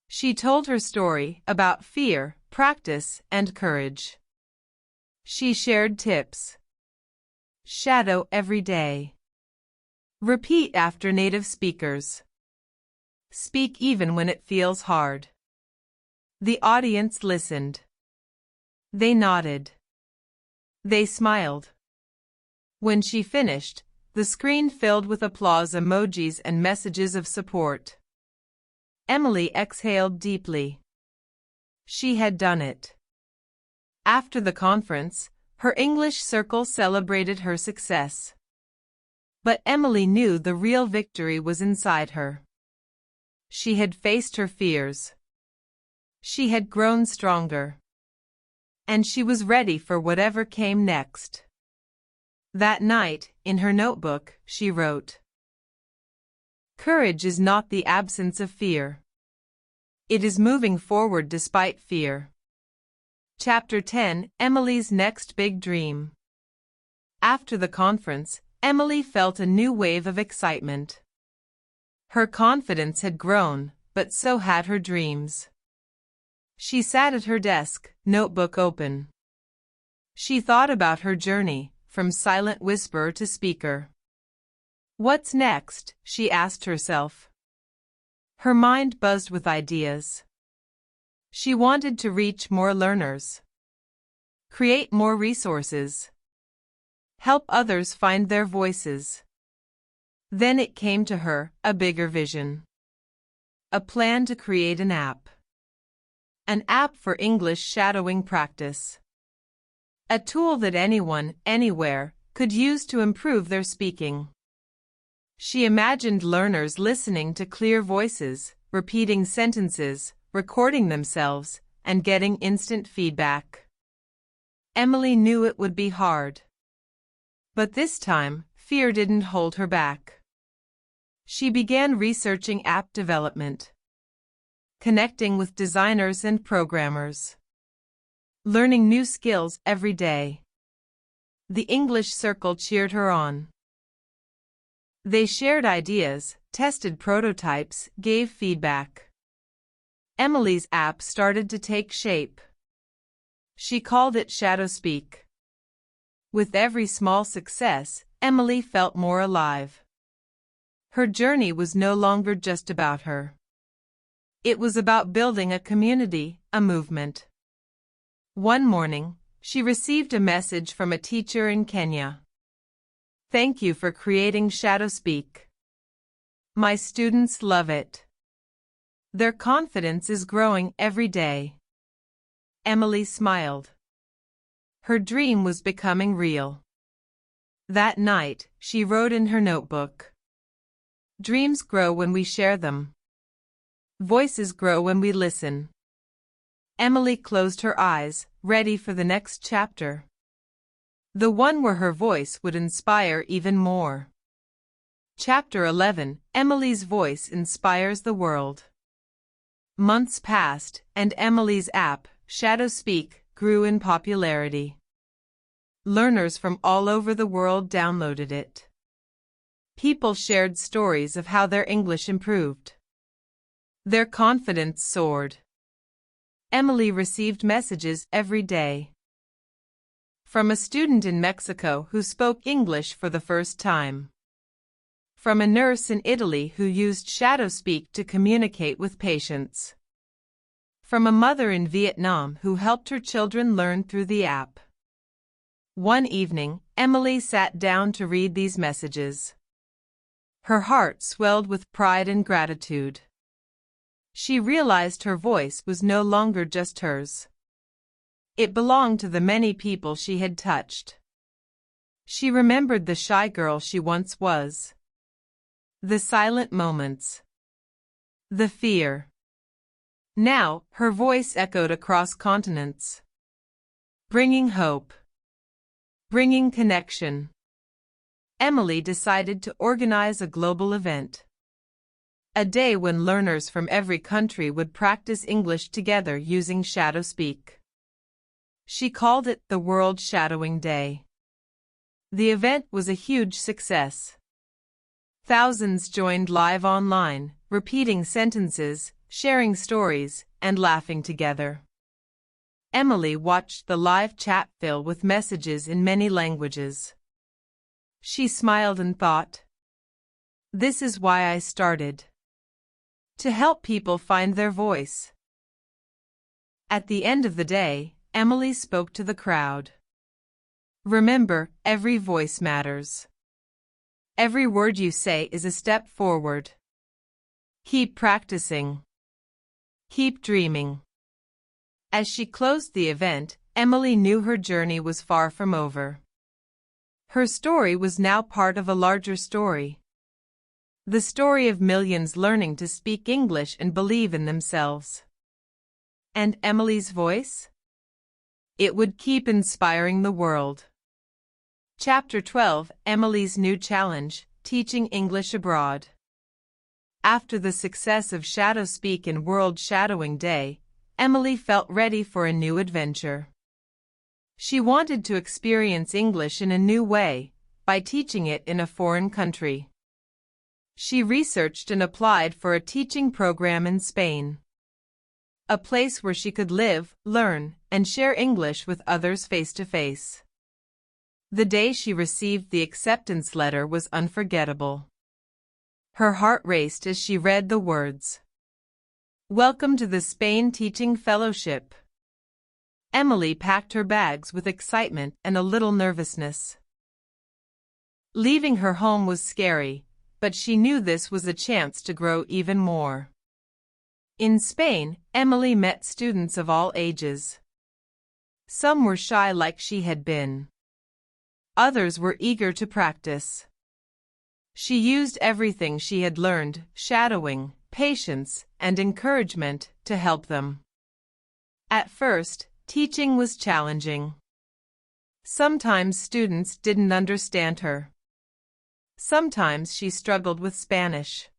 She told her story about fear, practice, and courage. She shared tips. Shadow every day. Repeat after native speakers. Speak even when it feels hard. The audience listened. They nodded. They smiled. When she finished, the screen filled with applause emojis and messages of support. Emily exhaled deeply. She had done it. After the conference, her English circle celebrated her success. But Emily knew the real victory was inside her. She had faced her fears. She had grown stronger. And she was ready for whatever came next. That night, in her notebook, she wrote, Courage is not the absence of fear. It is moving forward despite fear. Chapter 10, Emily's Next Big Dream. After the conference, Emily felt a new wave of excitement. Her confidence had grown, but so had her dreams. She sat at her desk, notebook open. She thought about her journey, from silent whisperer to speaker. What's next? She asked herself. Her mind buzzed with ideas. She wanted to reach more learners, create more resources, help others find their voices. Then it came to her, a bigger vision. A plan to create an app. An app for English shadowing practice. A tool that anyone, anywhere, could use to improve their speaking. She imagined learners listening to clear voices, repeating sentences, recording themselves, and getting instant feedback. Emily knew it would be hard. But this time, fear didn't hold her back. She began researching app development, connecting with designers and programmers, learning new skills every day. The English circle cheered her on. They shared ideas, tested prototypes, gave feedback. Emily's app started to take shape. She called it ShadowSpeak. With every small success, Emily felt more alive. Her journey was no longer just about her. It was about building a community, a movement. One morning, she received a message from a teacher in Kenya. Thank you for creating ShadowSpeak. My students love it. Their confidence is growing every day. Emily smiled. Her dream was becoming real. That night, she wrote in her notebook. Dreams grow when we share them. Voices grow when we listen. Emily closed her eyes, ready for the next chapter. The one where her voice would inspire even more. Chapter 11, Emily's voice inspires the world. Months passed, and Emily's app, ShadowSpeak, grew in popularity. Learners from all over the world downloaded it. People shared stories of how their English improved. Their confidence soared. Emily received messages every day. From a student in Mexico who spoke English for the first time. From a nurse in Italy who used ShadowSpeak to communicate with patients. From a mother in Vietnam who helped her children learn through the app. One evening, Emily sat down to read these messages. Her heart swelled with pride and gratitude. She realized her voice was no longer just hers. It belonged to the many people she had touched. She remembered the shy girl she once was. The silent moments. The fear. Now, her voice echoed across continents. Bringing hope. Bringing connection. Emily decided to organize a global event. A day when learners from every country would practice English together using ShadowSpeak. She called it the World Shadowing Day. The event was a huge success. Thousands joined live online, repeating sentences, sharing stories, and laughing together. Emily watched the live chat fill with messages in many languages. She smiled and thought, "This is why I started. To help people find their voice." At the end of the day, Emily spoke to the crowd. Remember, every voice matters. Every word you say is a step forward. Keep practicing. Keep dreaming. As she closed the event, Emily knew her journey was far from over. Her story was now part of a larger story. The story of millions learning to speak English and believe in themselves. And Emily's voice? It would keep inspiring the world. Chapter 12, Emily's New Challenge, Teaching English Abroad. After the success of ShadowSpeak and World Shadowing Day, Emily felt ready for a new adventure. She wanted to experience English in a new way, by teaching it in a foreign country. She researched and applied for a teaching program in Spain. A place where she could live, learn, and share English with others face to face. The day she received the acceptance letter was unforgettable. Her heart raced as she read the words. "Welcome to the Spain Teaching Fellowship." Emily packed her bags with excitement and a little nervousness. Leaving her home was scary, but she knew this was a chance to grow even more. In Spain, Emily met students of all ages. Some were shy like she had been. Others were eager to practice. She used everything she had learned, shadowing, patience, and encouragement, to help them. At first, teaching was challenging. Sometimes students didn't understand her. Sometimes she struggled with Spanish.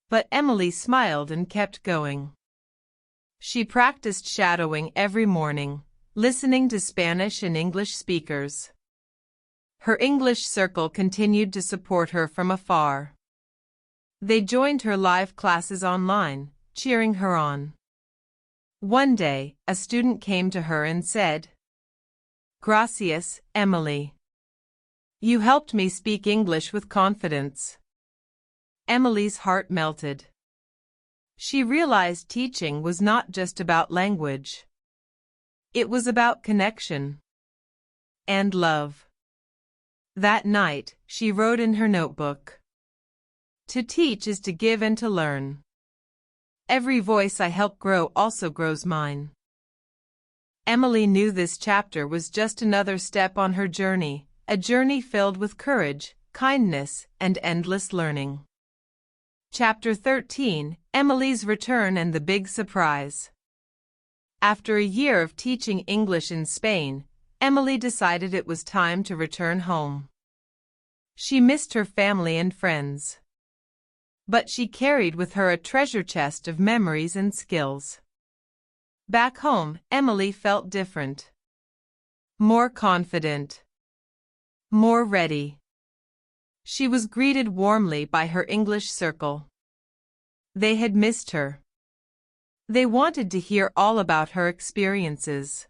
But Emily smiled and kept going. She practiced shadowing every morning, listening to Spanish and English speakers. Her English circle continued to support her from afar. They joined her live classes online, cheering her on. One day, a student came to her and said, "Gracias, Emily. You helped me speak English with confidence." Emily's heart melted. She realized teaching was not just about language. It was about connection and love. That night, she wrote in her notebook, "To teach is to give and to learn. Every voice I help grow also grows mine." Emily knew this chapter was just another step on her journey, a journey filled with courage, kindness, and endless learning. Chapter 13, Emily's Return and the Big Surprise. After a year of teaching English in Spain, Emily decided it was time to return home. She missed her family and friends. But she carried with her a treasure chest of memories and skills. Back home, Emily felt different. More confident. More ready. She was greeted warmly by her English circle. They had missed her. They wanted to hear all about her experiences.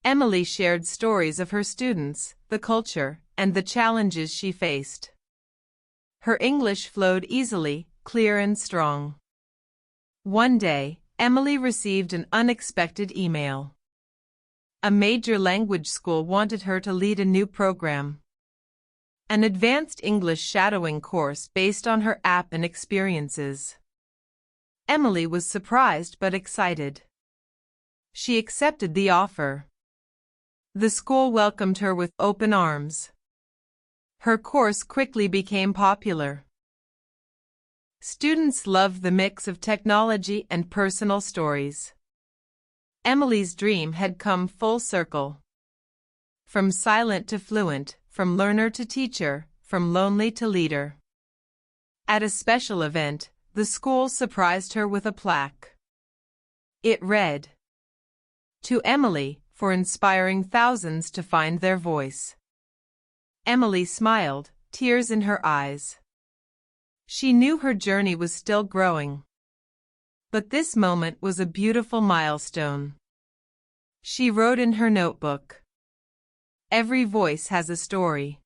Emily shared stories of her students, the culture, and the challenges she faced. Her English flowed easily, clear and strong. One day, Emily received an unexpected email. A major language school wanted her to lead a new program. An advanced English shadowing course based on her app and experiences. Emily was surprised but excited. She accepted the offer. The school welcomed her with open arms. Her course quickly became popular. Students loved the mix of technology and personal stories. Emily's dream had come full circle. From silent to fluent, from learner to teacher, from lonely to leader. At a special event, the school surprised her with a plaque. It read, "To Emily, for inspiring thousands to find their voice." Emily smiled, tears in her eyes. She knew her journey was still growing. But this moment was a beautiful milestone. She wrote in her notebook, "Every voice has a story.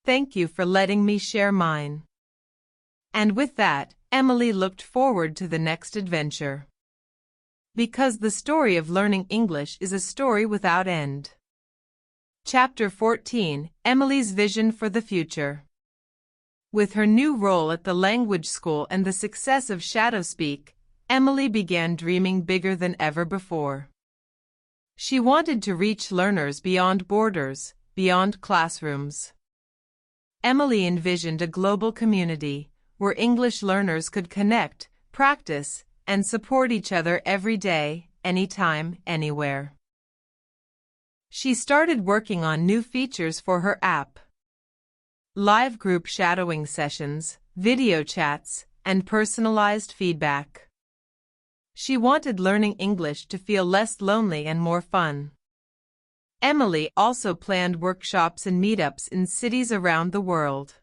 Thank you for letting me share mine." And with that, Emily looked forward to the next adventure. Because the story of learning English is a story without end. Chapter 14, Emily's Vision for the Future. With her new role at the language school and the success of Shadowspeak, Emily began dreaming bigger than ever before. She wanted to reach learners beyond borders, beyond classrooms. Emily envisioned a global community where English learners could connect, practice, and support each other every day, anytime, anywhere. She started working on new features for her app. Live group shadowing sessions, video chats, and personalized feedback. She wanted learning English to feel less lonely and more fun. Emily also planned workshops and meetups in cities around the world.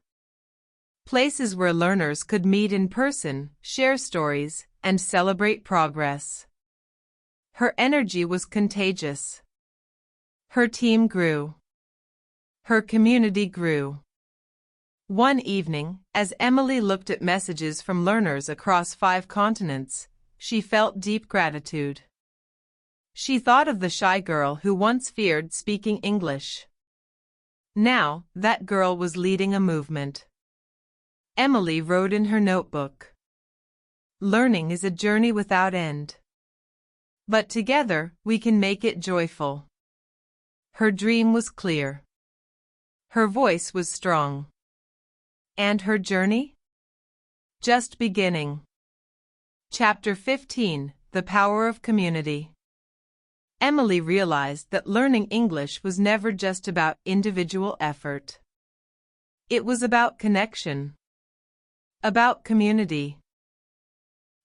Places where learners could meet in person, share stories, and celebrate progress. Her energy was contagious. Her team grew. Her community grew. One evening, as Emily looked at messages from learners across 5 continents, she felt deep gratitude. She thought of the shy girl who once feared speaking English. Now, that girl was leading a movement. Emily wrote in her notebook, "Learning is a journey without end. But together, we can make it joyful." Her dream was clear. Her voice was strong. And her journey? Just beginning. Chapter 15, The Power of Community. Emily realized that learning English was never just about individual effort. It was about connection. About community.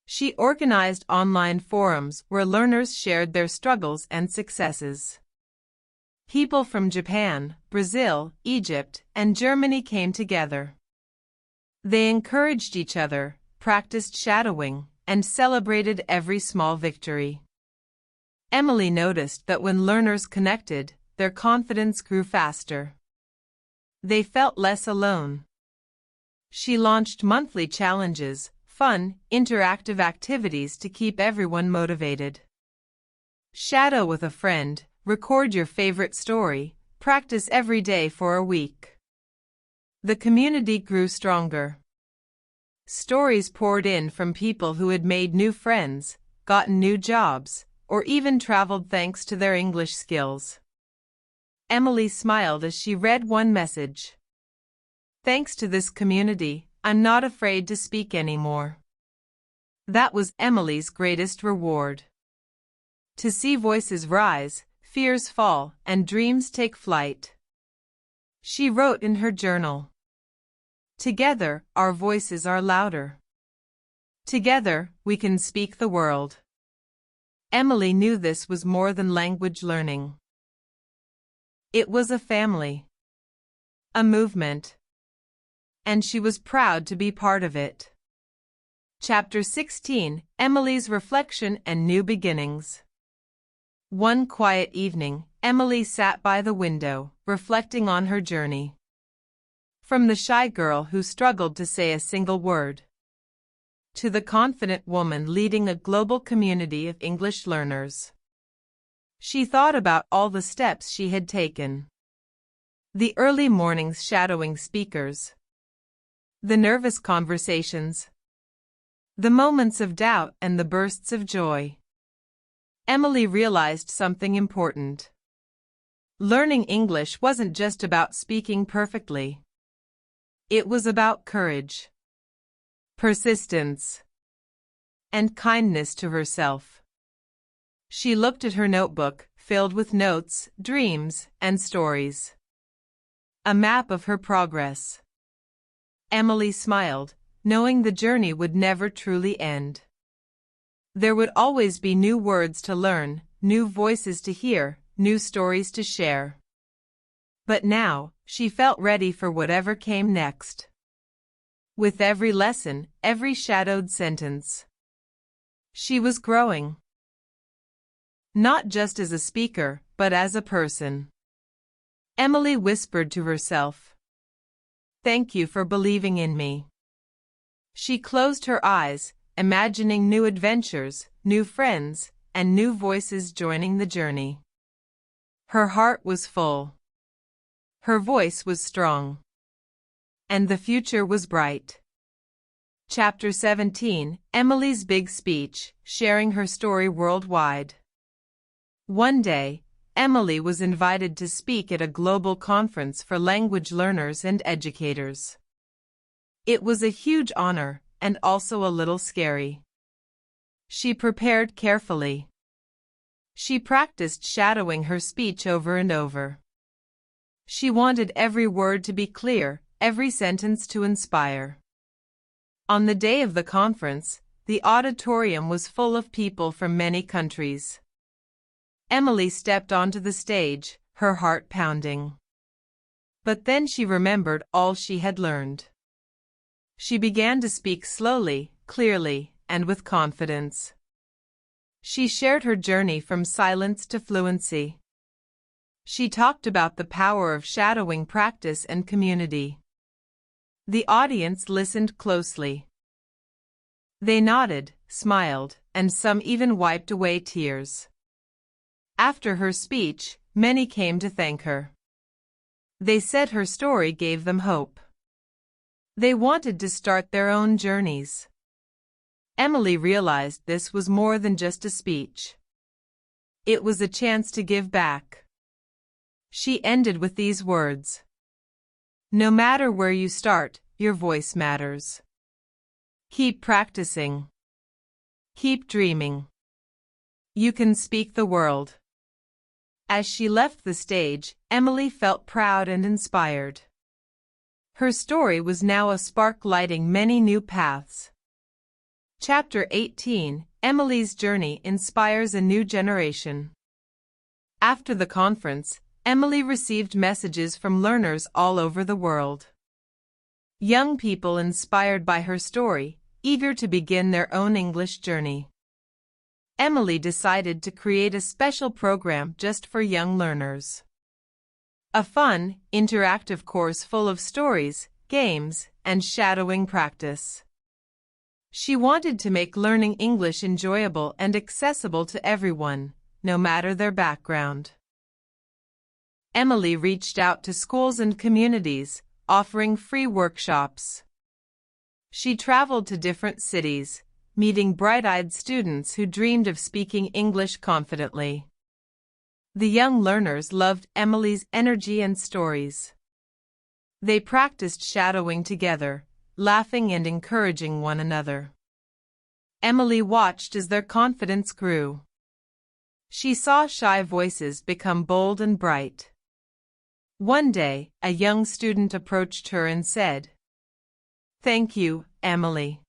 She organized online forums where learners shared their struggles and successes. People from Japan, Brazil, Egypt, and Germany came together. They encouraged each other, practiced shadowing, and celebrated every small victory. Emily noticed that when learners connected, their confidence grew faster. They felt less alone. She launched monthly challenges, fun, interactive activities to keep everyone motivated. Shadow with a friend, record your favorite story, practice every day for a week. The community grew stronger. Stories poured in from people who had made new friends, gotten new jobs, or even traveled thanks to their English skills. Emily smiled as she read one message. "Thanks to this community, I'm not afraid to speak anymore." That was Emily's greatest reward. To see voices rise, fears fall, and dreams take flight. She wrote in her journal, "Together, our voices are louder. Together, we can speak the world." Emily knew this was more than language learning. It was a family, a movement, and she was proud to be part of it. Chapter 16: Emily's Reflection and New Beginnings. One quiet evening, Emily sat by the window, reflecting on her journey. From the shy girl who struggled to say a single word, to the confident woman leading a global community of English learners. She thought about all the steps she had taken. The early mornings shadowing speakers, the nervous conversations, the moments of doubt and the bursts of joy. Emily realized something important. Learning English wasn't just about speaking perfectly. It was about courage, persistence, and kindness to herself. She looked at her notebook, filled with notes, dreams, and stories. A map of her progress. Emily smiled, knowing the journey would never truly end. There would always be new words to learn, new voices to hear, new stories to share. But now, she felt ready for whatever came next. With every lesson, every shadowed sentence, she was growing. Not just as a speaker, but as a person. Emily whispered to herself, "Thank you for believing in me." She closed her eyes, imagining new adventures, new friends, and new voices joining the journey. Her heart was full. Her voice was strong. And the future was bright. Chapter 17: Emily's Big Speech, Sharing Her Story Worldwide. One day, Emily was invited to speak at a global conference for language learners and educators. It was a huge honor, and also a little scary. She prepared carefully. She practiced shadowing her speech over and over. She wanted every word to be clear, every sentence to inspire. On the day of the conference, the auditorium was full of people from many countries. Emily stepped onto the stage, her heart pounding. But then she remembered all she had learned. She began to speak slowly, clearly, and with confidence. She shared her journey from silence to fluency. She talked about the power of shadowing practice and community. The audience listened closely. They nodded, smiled, and some even wiped away tears. After her speech, many came to thank her. They said her story gave them hope. They wanted to start their own journeys. Emily realized this was more than just a speech. It was a chance to give back. She ended with these words: "No matter where you start, your voice matters. Keep practicing. Keep dreaming. You can speak the world." As she left the stage, Emily felt proud and inspired. Her story was now a spark lighting many new paths. Chapter 18: Emily's Journey Inspires a New Generation. After the conference, Emily received messages from learners all over the world. Young people inspired by her story, eager to begin their own English journey. Emily decided to create a special program just for young learners. A fun, interactive course full of stories, games, and shadowing practice. She wanted to make learning English enjoyable and accessible to everyone, no matter their background. Emily reached out to schools and communities, offering free workshops. She traveled to different cities, meeting bright-eyed students who dreamed of speaking English confidently. The young learners loved Emily's energy and stories. They practiced shadowing together, laughing and encouraging one another. Emily watched as their confidence grew. She saw shy voices become bold and bright. One day, a young student approached her and said, "Thank you, Emily.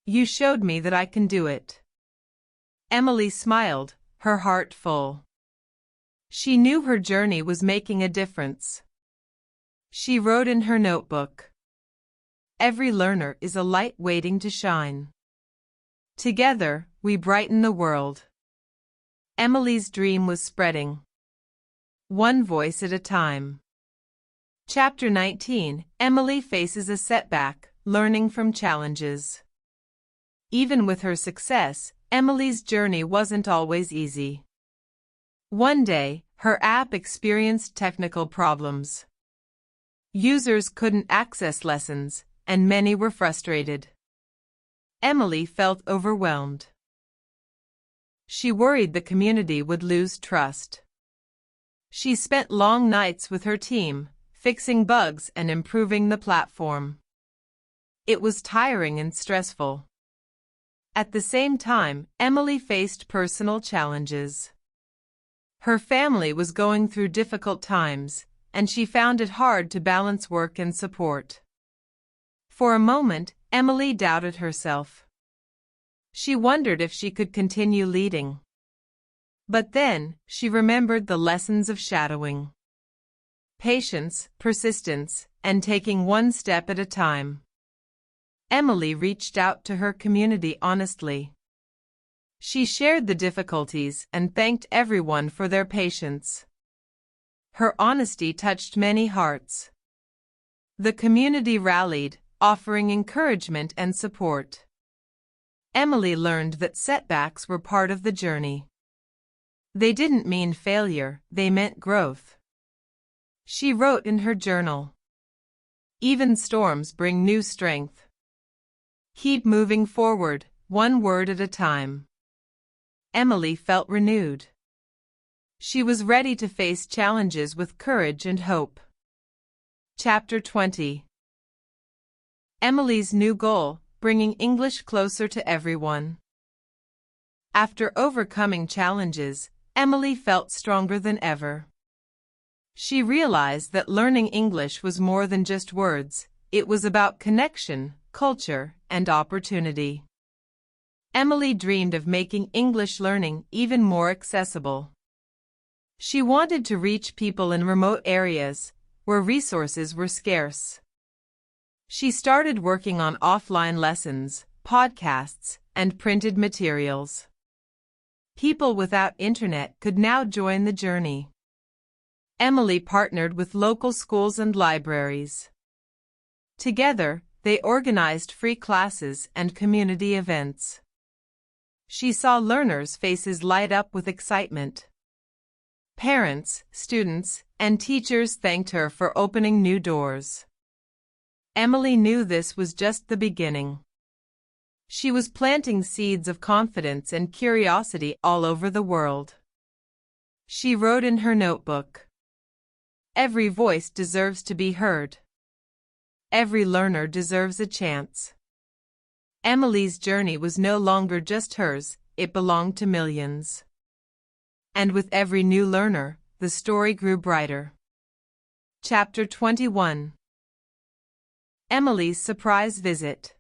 You showed me that I can do it." Emily smiled, her heart full. She knew her journey was making a difference. She wrote in her notebook, "Every learner is a light waiting to shine. Together, we brighten the world." Emily's dream was spreading, one voice at a time. Chapter 19. Emily faces a setback, learning from challenges. Even with her success, Emily's journey wasn't always easy. One day, her app experienced technical problems. Users couldn't access lessons, and many were frustrated. Emily felt overwhelmed. She worried the community would lose trust. She spent long nights with her team, fixing bugs and improving the platform. It was tiring and stressful. At the same time, Emily faced personal challenges. Her family was going through difficult times, and she found it hard to balance work and support. For a moment, Emily doubted herself. She wondered if she could continue leading. But then, she remembered the lessons of shadowing. Patience, persistence, and taking one step at a time. Emily reached out to her community honestly. She shared the difficulties and thanked everyone for their patience. Her honesty touched many hearts. The community rallied, offering encouragement and support. Emily learned that setbacks were part of the journey. They didn't mean failure, they meant growth. She wrote in her journal, "Even storms bring new strength. Keep moving forward, one word at a time." Emily felt renewed. She was ready to face challenges with courage and hope. Chapter 20. Emily's new goal, bringing English closer to everyone. After overcoming challenges, Emily felt stronger than ever. She realized that learning English was more than just words, it was about connection, culture, and opportunity. Emily dreamed of making English learning even more accessible. She wanted to reach people in remote areas, where resources were scarce. She started working on offline lessons, podcasts, and printed materials. People without internet could now join the journey. Emily partnered with local schools and libraries. Together, they organized free classes and community events. She saw learners' faces light up with excitement. Parents, students, and teachers thanked her for opening new doors. Emily knew this was just the beginning. She was planting seeds of confidence and curiosity all over the world. She wrote in her notebook, "Every voice deserves to be heard. Every learner deserves a chance." Emily's journey was no longer just hers, it belonged to millions. And with every new learner, the story grew brighter. Chapter 21. Emily's surprise visit.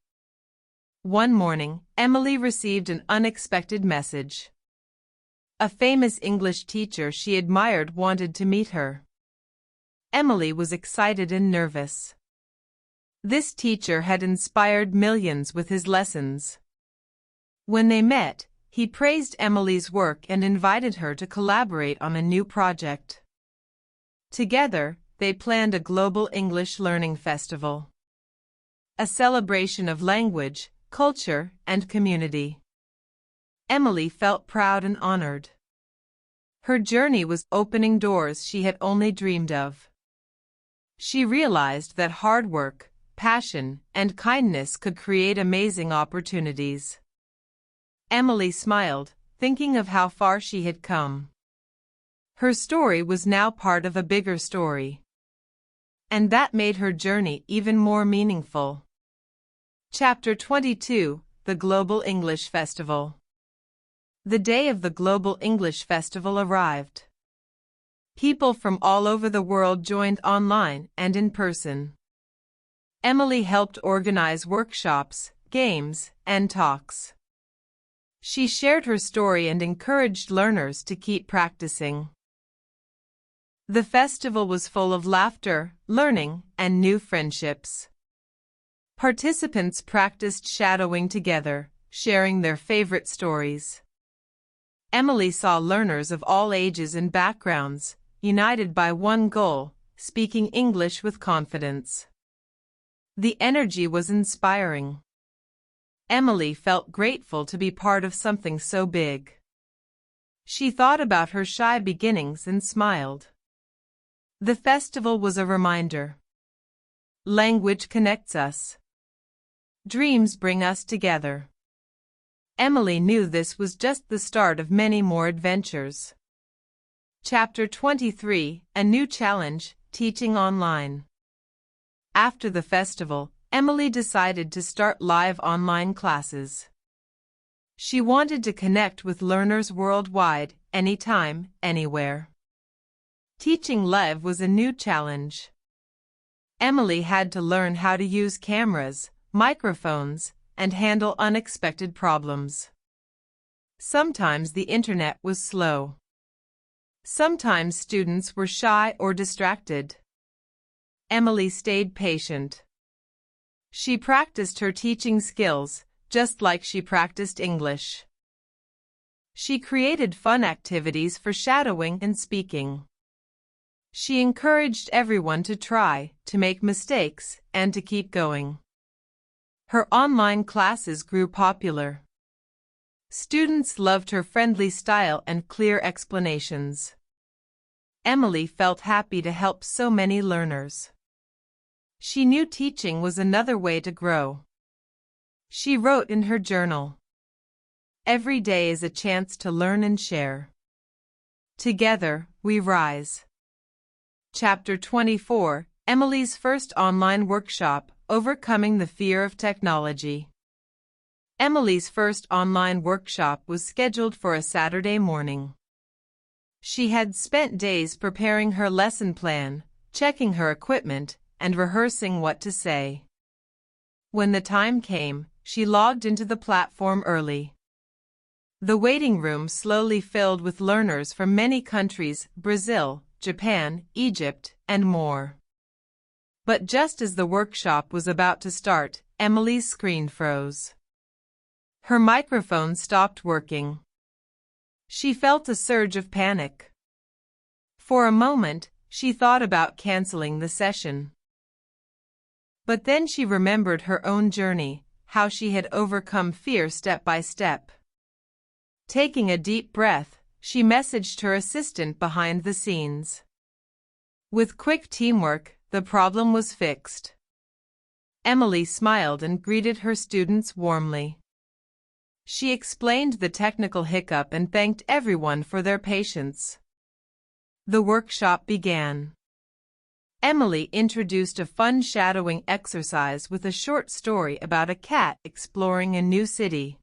One morning, Emily received an unexpected message. A famous English teacher she admired wanted to meet her. Emily was excited and nervous. This teacher had inspired millions with his lessons. When they met, he praised Emily's work and invited her to collaborate on a new project. Together, they planned a global English learning festival. A celebration of language, culture, and community. Emily felt proud and honored. Her journey was opening doors she had only dreamed of. She realized that hard work, passion, and kindness could create amazing opportunities. Emily smiled, thinking of how far she had come. Her story was now part of a bigger story. And that made her journey even more meaningful. Chapter 22. The Global English Festival. The day of the Global English Festival arrived. People from all over the world joined online and in person. Emily helped organize workshops, games, and talks. She shared her story and encouraged learners to keep practicing. The festival was full of laughter, learning, and new friendships. Participants practiced shadowing together, sharing their favorite stories. Emily saw learners of all ages and backgrounds, united by one goal: speaking English with confidence. The energy was inspiring. Emily felt grateful to be part of something so big. She thought about her shy beginnings and smiled. The festival was a reminder. Language connects us. Dreams bring us together. Emily knew this was just the start of many more adventures. Chapter 23: A New Challenge, Teaching Online. After the festival, Emily decided to start live online classes. She wanted to connect with learners worldwide, anytime, anywhere. Teaching live was a new challenge. Emily had to learn how to use cameras, microphones, and handle unexpected problems. Sometimes the internet was slow. Sometimes students were shy or distracted. Emily stayed patient. She practiced her teaching skills, just like she practiced English. She created fun activities for shadowing and speaking. She encouraged everyone to try, to make mistakes, and to keep going. Her online classes grew popular. Students loved her friendly style and clear explanations. Emily felt happy to help so many learners. She knew teaching was another way to grow. She wrote in her journal, "Every day is a chance to learn and share. Together, we rise." Chapter 24: Emily's first online workshop, Overcoming the Fear of Technology. Emily's first online workshop was scheduled for a Saturday morning. She had spent days preparing her lesson plan, checking her equipment, and rehearsing what to say. When the time came, she logged into the platform early. The waiting room slowly filled with learners from many countries: Brazil, Japan, Egypt, and more. But just as the workshop was about to start, Emily's screen froze. Her microphone stopped working. She felt a surge of panic. For a moment, she thought about canceling the session. But then she remembered her own journey, how she had overcome fear step by step. Taking a deep breath, she messaged her assistant behind the scenes. With quick teamwork, the problem was fixed. Emily smiled and greeted her students warmly. She explained the technical hiccup and thanked everyone for their patience. The workshop began. Emily introduced a fun shadowing exercise with a short story about a cat exploring a new city.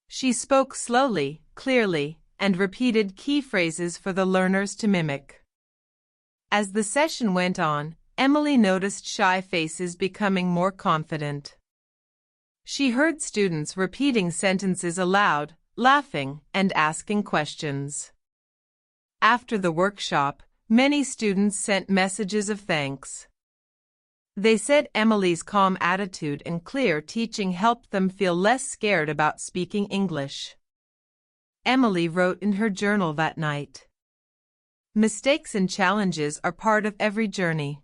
She spoke slowly, clearly, and repeated key phrases for the learners to mimic. As the session went on, Emily noticed shy faces becoming more confident. She heard students repeating sentences aloud, laughing, and asking questions. After the workshop, many students sent messages of thanks. They said Emily's calm attitude and clear teaching helped them feel less scared about speaking English. Emily wrote in her journal that night, "Mistakes and challenges are part of every journey.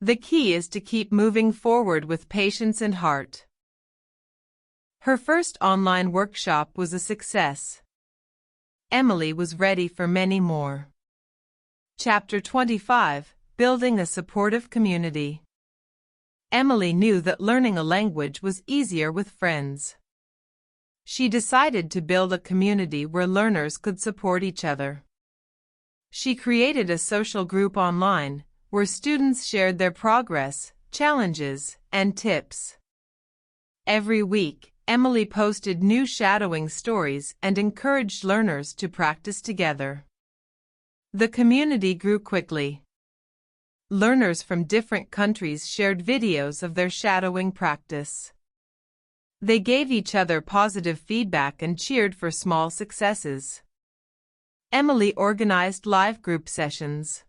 The key is to keep moving forward with patience and heart." Her first online workshop was a success. Emily was ready for many more. Chapter 25: Building a Supportive Community. Emily knew that learning a language was easier with friends. She decided to build a community where learners could support each other. She created a social group online, where students shared their progress, challenges, and tips. Every week, Emily posted new shadowing stories and encouraged learners to practice together. The community grew quickly. Learners from different countries shared videos of their shadowing practice. They gave each other positive feedback and cheered for small successes. Emily organized live group sessions.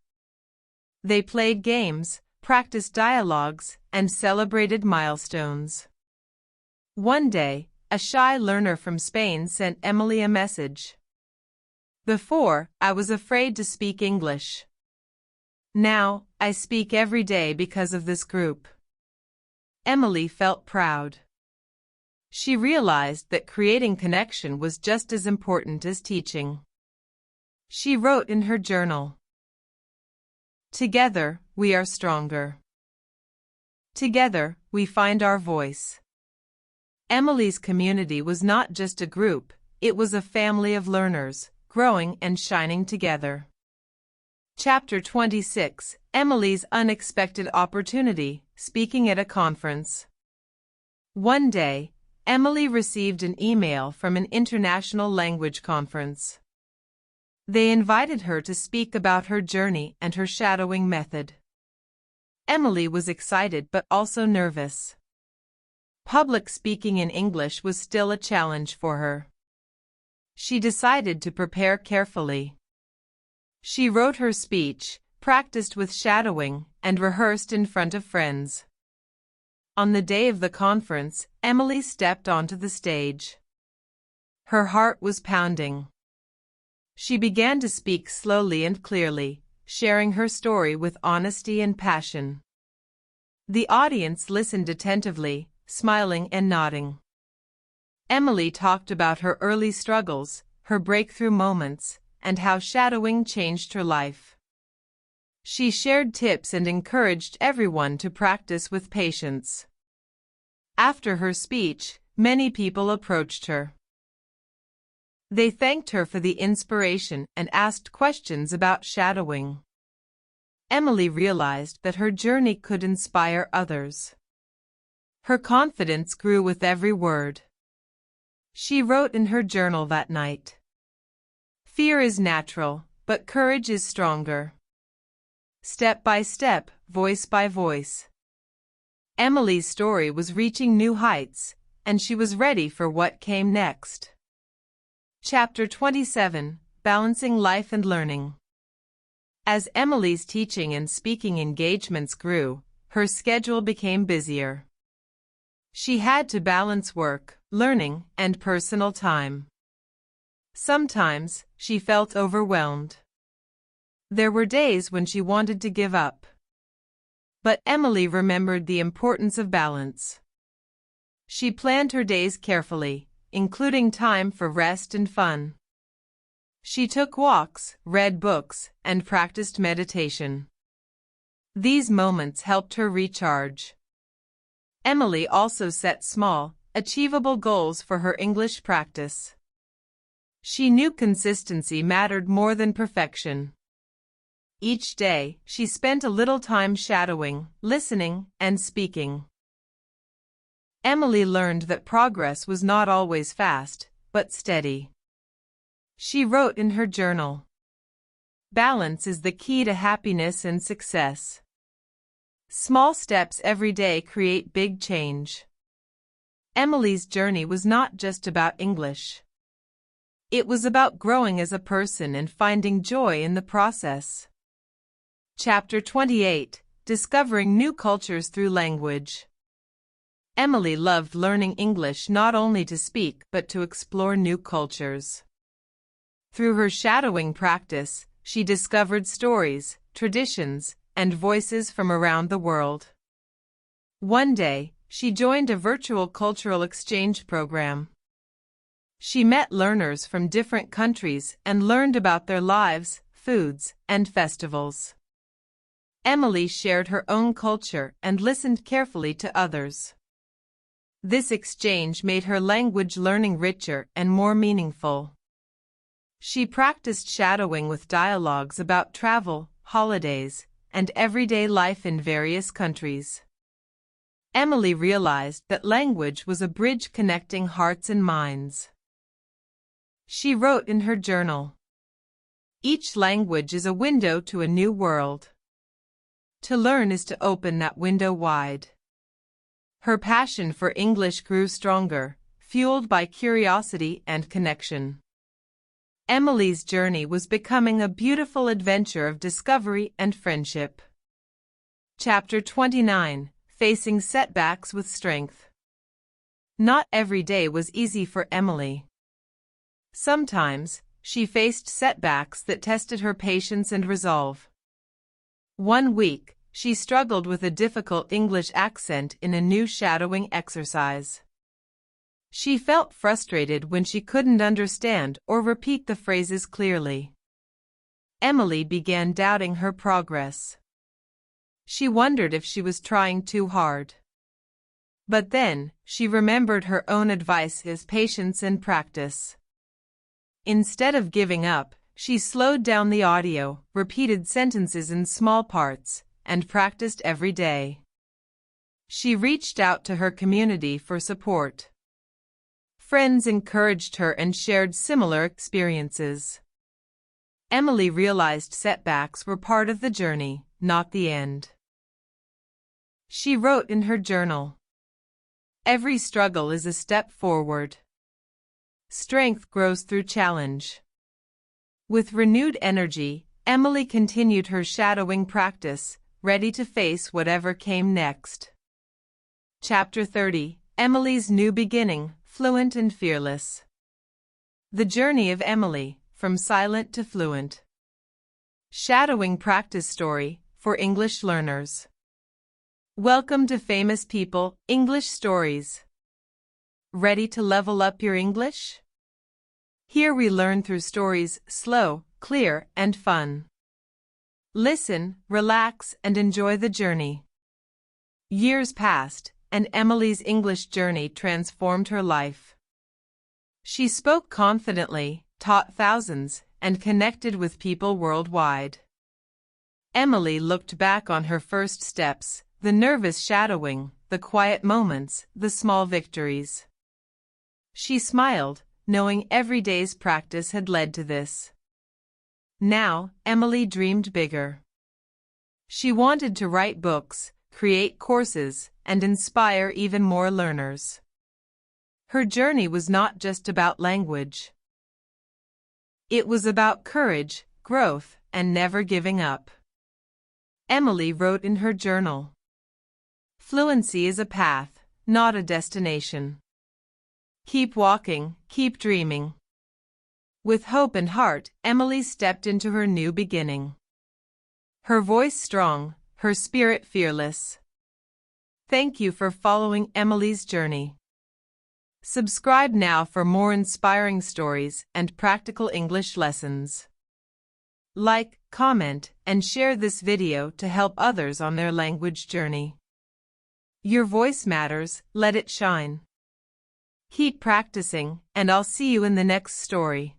They played games, practiced dialogues, and celebrated milestones. One day, a shy learner from Spain sent Emily a message. "Before, I was afraid to speak English. Now, I speak every day because of this group." Emily felt proud. She realized that creating connection was just as important as teaching. She wrote in her journal, "Together, we are stronger. Together, we find our voice." Emily's community was not just a group, it was a family of learners, growing and shining together. Chapter 26, Emily's Unexpected Opportunity, Speaking at a Conference. One day, Emily received an email from an international language conference. They invited her to speak about her journey and her shadowing method. Emily was excited but also nervous. Public speaking in English was still a challenge for her. She decided to prepare carefully. She wrote her speech, practiced with shadowing, and rehearsed in front of friends. On the day of the conference, Emily stepped onto the stage. Her heart was pounding. She began to speak slowly and clearly, sharing her story with honesty and passion. The audience listened attentively, smiling and nodding. Emily talked about her early struggles, her breakthrough moments, and how shadowing changed her life. She shared tips and encouraged everyone to practice with patience. After her speech, many people approached her. They thanked her for the inspiration and asked questions about shadowing. Emily realized that her journey could inspire others. Her confidence grew with every word. She wrote in her journal that night, "Fear is natural, but courage is stronger. Step by step, voice by voice." Emily's story was reaching new heights, and she was ready for what came next. Chapter 27, Balancing Life and Learning. As Emily's teaching and speaking engagements grew, her schedule became busier. She had to balance work, learning, and personal time. Sometimes, she felt overwhelmed. There were days when she wanted to give up. But Emily remembered the importance of balance. She planned her days carefully, including time for rest and fun. She took walks, read books, and practiced meditation. These moments helped her recharge. Emily also set small, achievable goals for her English practice. She knew consistency mattered more than perfection. Each day, she spent a little time shadowing, listening, and speaking. Emily learned that progress was not always fast, but steady. She wrote in her journal, "Balance is the key to happiness and success. Small steps every day create big change." Emily's journey was not just about English. It was about growing as a person and finding joy in the process. Chapter 28, Discovering New Cultures Through Language. Emily loved learning English not only to speak but to explore new cultures. Through her shadowing practice, she discovered stories, traditions, and voices from around the world. One day, she joined a virtual cultural exchange program. She met learners from different countries and learned about their lives, foods, and festivals. Emily shared her own culture and listened carefully to others. This exchange made her language learning richer and more meaningful. She practiced shadowing with dialogues about travel, holidays, and everyday life in various countries. Emily realized that language was a bridge connecting hearts and minds. She wrote in her journal, "Each language is a window to a new world. To learn is to open that window wide." Her passion for English grew stronger, fueled by curiosity and connection. Emily's journey was becoming a beautiful adventure of discovery and friendship. Chapter 29: Facing Setbacks with Strength. Not every day was easy for Emily. Sometimes, she faced setbacks that tested her patience and resolve. One week, she struggled with a difficult English accent in a new shadowing exercise. She felt frustrated when she couldn't understand or repeat the phrases clearly. Emily began doubting her progress. She wondered if she was trying too hard. But then, she remembered her own advice as patience and practice. Instead of giving up, she slowed down the audio, repeated sentences in small parts, and practiced every day. She reached out to her community for support. Friends encouraged her and shared similar experiences. Emily realized setbacks were part of the journey, not the end. She wrote in her journal, "Every struggle is a step forward. Strength grows through challenge." With renewed energy, Emily continued her shadowing practice, ready to face whatever came next. Chapter 30: Emily's New Beginning, Fluent and Fearless. The journey of Emily, from silent to fluent. Shadowing practice story for English learners. Welcome to Famous People English Stories. Ready to level up your English? Here we learn through stories slow, clear, and fun. Listen, relax, and enjoy the journey. Years passed, and Emily's English journey transformed her life. She spoke confidently, taught thousands, and connected with people worldwide. Emily looked back on her first steps, the nervous shadowing, the quiet moments, the small victories. She smiled, knowing every day's practice had led to this. Now, Emily dreamed bigger. She wanted to write books, create courses, and inspire even more learners. Her journey was not just about language. It was about courage, growth, and never giving up. Emily wrote in her journal, "Fluency is a path, not a destination. Keep walking, keep dreaming." With hope and heart, Emily stepped into her new beginning. Her voice strong, her spirit fearless. Thank you for following Emily's journey. Subscribe now for more inspiring stories and practical English lessons. Like, comment, and share this video to help others on their language journey. Your voice matters, let it shine. Keep practicing, and I'll see you in the next story.